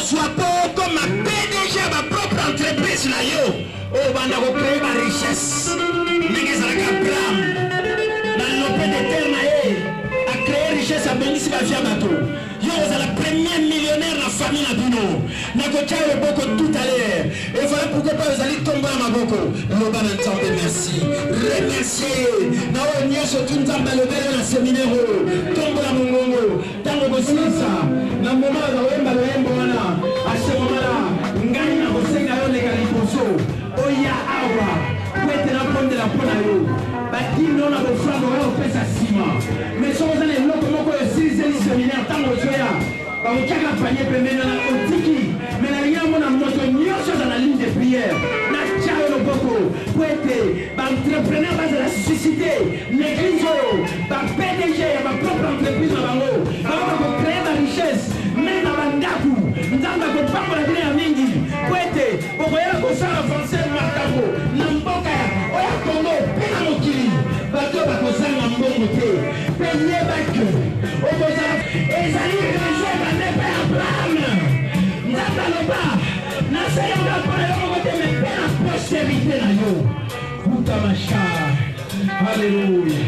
soit pas comme un PDG à ma propre entreprise là yo. Oh banda ko créer ma richesse. Mais ça la Abraham. Dans l'opé de terre na a créé richesse à bénir ma vie à bateau. Yo c'est la première millionnaire la famille na bino. Na ko tchao boko tout à l'heure. Et voilà pourquoi pas vous allez tomber à ma boko. Le ban entendre merci. Remercier. Na o nyesho tunzamba le bele na séminaire. Tombe la mongongo. Tango bosinsa. Na moment za wemba le wembo wana. A ce moment là, ngani na bosenga yo le kaliposo. Oya awa. Kwete na ponde la pona yo. Bakino na bofrando yo pesa sima. Mais so vous allez loko moko yo sisi séminaire tango soya. Ba uchaka panye pembeni na otiki. Mais na yamo na moto nyosho dans la ligne de prière. Na chao no boko. Kwete ba entrepreneur ba de la susciter. L'église ba PDG ba propre entreprise na bango. Ba créer la richesse. Mais na bandaku. Ndanga ko pambo la bien mingi. Kwete boko ya ko sala français martabo. Na mboka ya oya Congo pena mokili. Bato ba ko sala mbongo te. Penye bak. Okoza ezali région ba ne pa Abraham. Ndanga loba. Na seyo ba pa yo ko te me pena postérité na yo. Puta masha. Alléluia.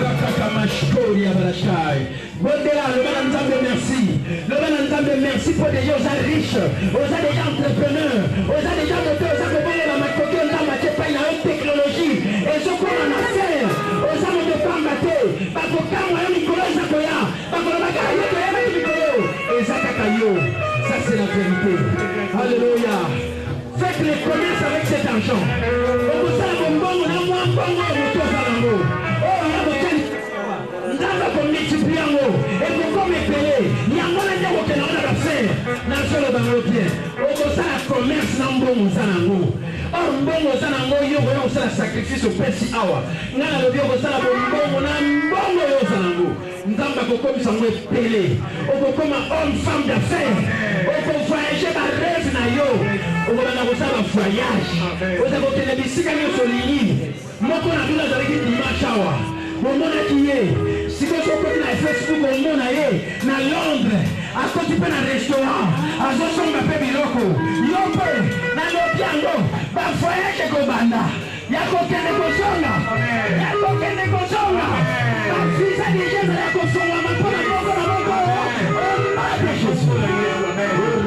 Rakakamashkoria barashai. Bondela, le bon ensemble merci. Le bon ensemble merci pour des gens riches, aux des gens entrepreneurs, aux des gens moteurs, aux gens de la macoque, aux gens de la technologie, et ce qu'on en a fait, aux gens de Pambaté, Bakokama, Nicolas Zakoya, Bakolabaka, Nicolas, et Zakakayo. Ça c'est la vérité. Alléluia. Faites les commerces avec cet argent. On vous a un bon, on a moins bon, on vous pour multiplier en haut et pour comme payer il y a moins de gens qui n'ont faire dans le dans le pied au ça commerce dans bon sanango or bon sanango yo go ça sacrifice au pesi awa na le bio ça bon na bon yo sanango ndamba ko comme ça mo pele au comme homme femme d'affaires au voyager ba rêve na yo au na ko ça voyage au ça ko tele bisika yo solini moko na bila za dimanche awa mon nom qui est si vous êtes na Facebook mon nom na Londres à côté de un restaurant à Zosonga pe biloko yo pe na lopiango ba voyage ko banda ya ko kende ko songa ya ko kende ko songa ba fisa di jeune ya ko songa ma pona moko na moko de Jésus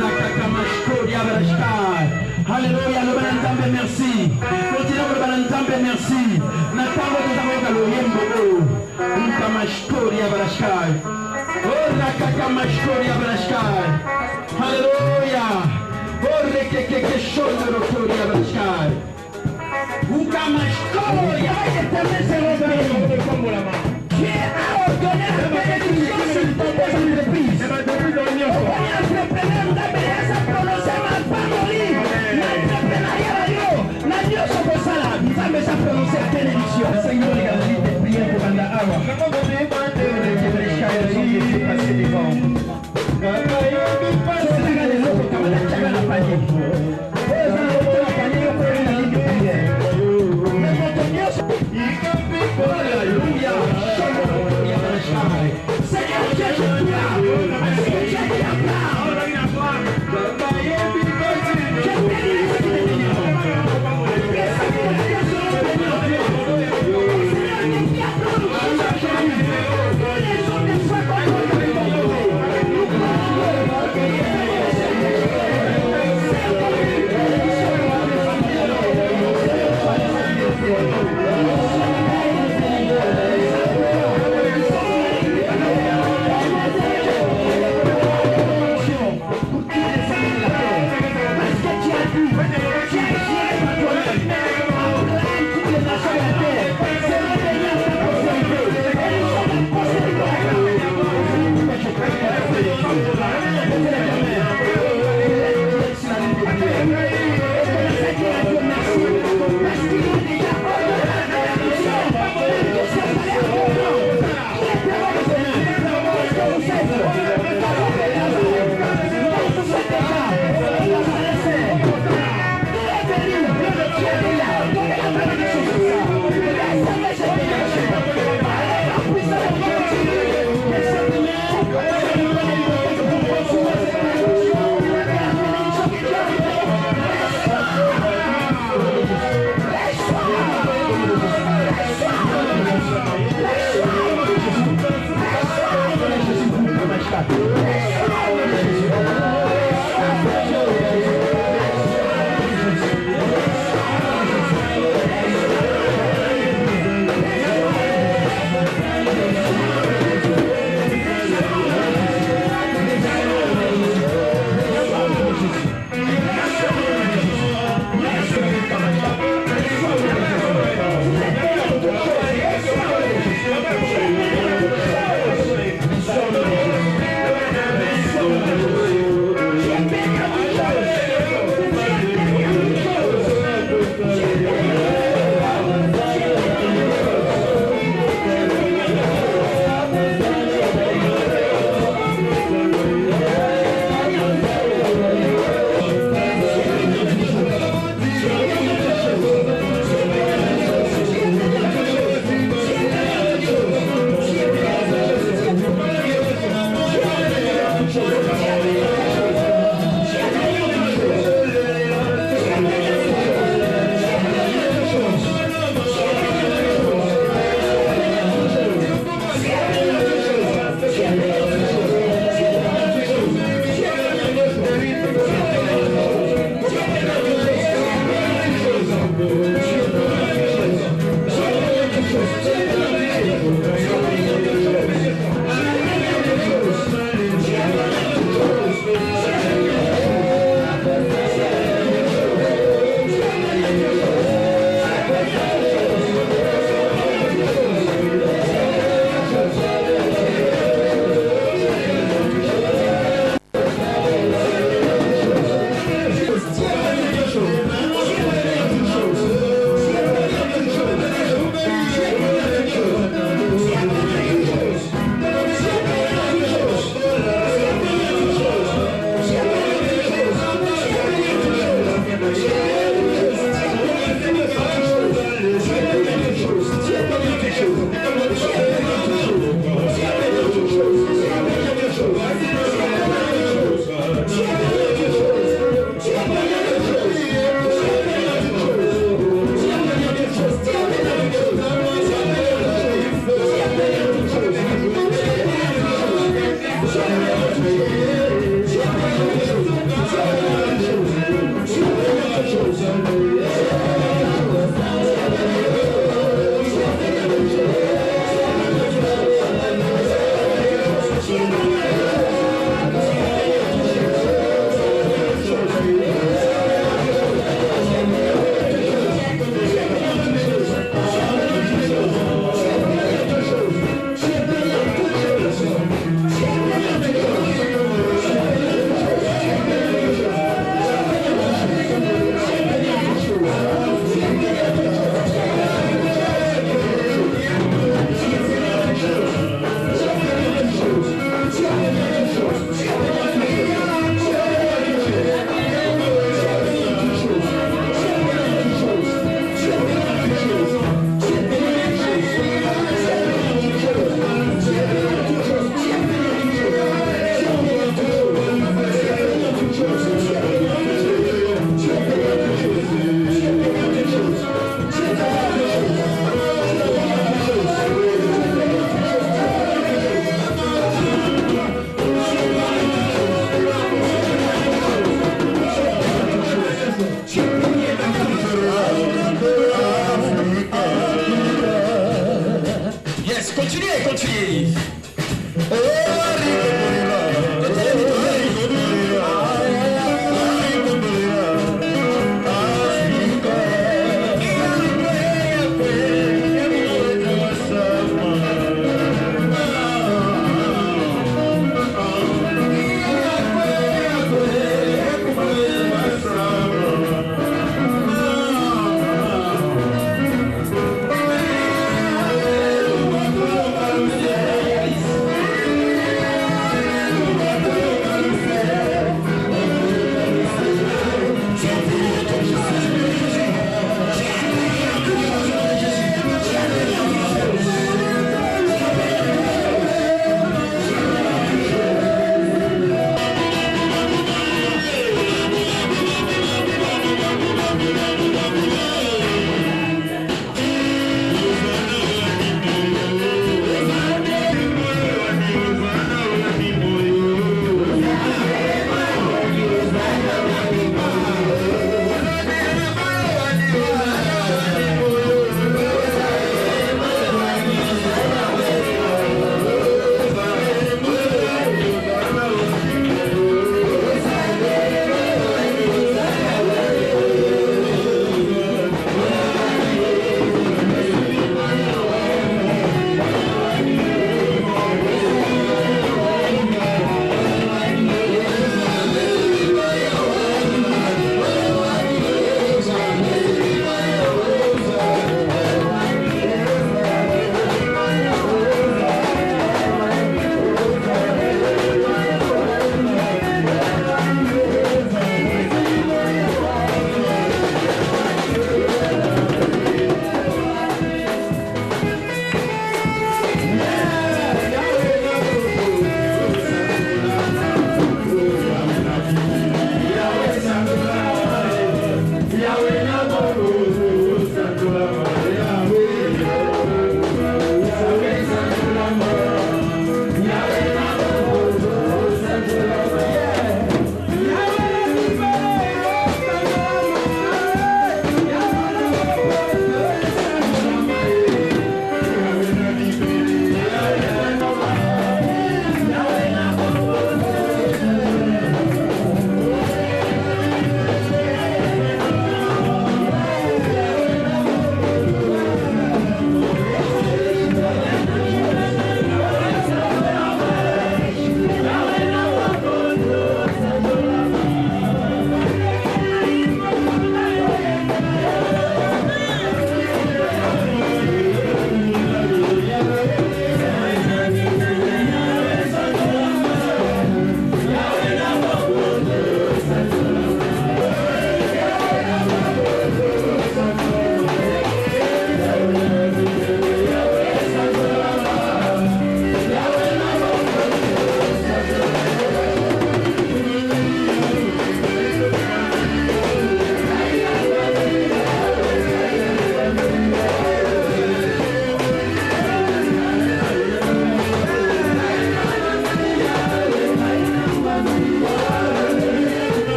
la kakamashko ya barashka. Alléluia, le bon ensemble merci. Continuons le bon ensemble merci. Natango tuzamweka loyembo. Nkamashkori ya barashkai. Oh nakakamashkori ya barashkai. Alléluia. Oh rekekeke shondo rokori ya barashkai. Nkamashkori ya éternel Seigneur. Qui a ordonné la bénédiction sur ton entreprise. Entrepreneur d'Abélias a prononcé ma parole. La Dieu se sala, nous avons déjà prononcé la bénédiction. Seigneur, les gars, de prière pour Banda Awa. Seigneur, je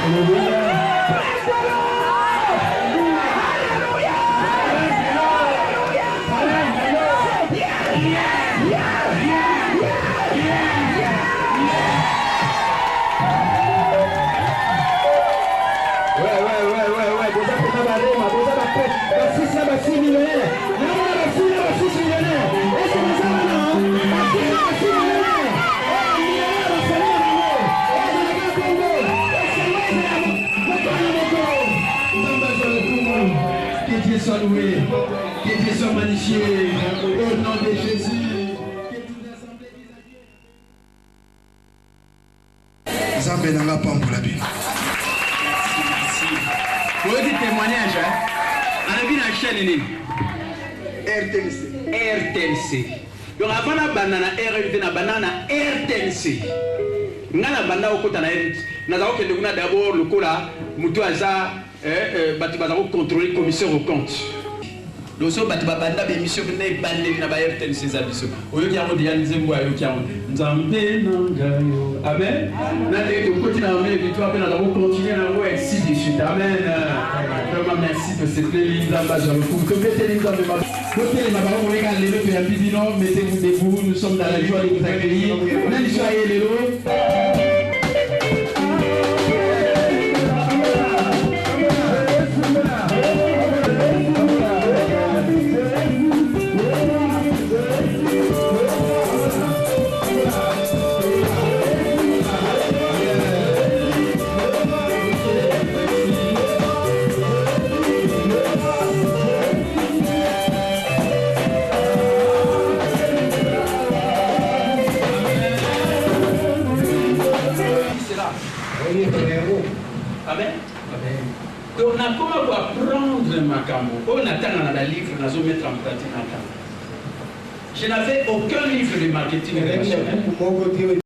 Que Dieu soit loué, que Dieu soit magnifié, au nom de Jésus. Zambé n'a pas pour vie. Vous avez dit témoignage, hein? On a vu la chaîne RTNC. Donc avant la banane RTNC, la banane RTNC. Ngana banda okota na nazao ke nduna d'abord le kola mutu aza batu bazako contrôler commissaire au compte. Loso batu banda be mission ne bande na ba RTNC za biso. Oyo ki amo dia nzembo ayo ki amo. Nzambe nangayo. Amen. Na te ko continue à mener victoire pe na zako continuer na ngo ainsi de suite. Amen. Vraiment merci de cette église là bas le coup. Que mettez les hommes de ma côté les mabarons on regarde les deux Bibino, mettez-vous debout, nous sommes dans la joie de vous accueillir. On est soyez les lots. Amen. Donc, on a comment apprendre ma camo. On attend dans la livre, on a mettre en pratique ma camo. Je n'avais aucun livre de marketing relationnel.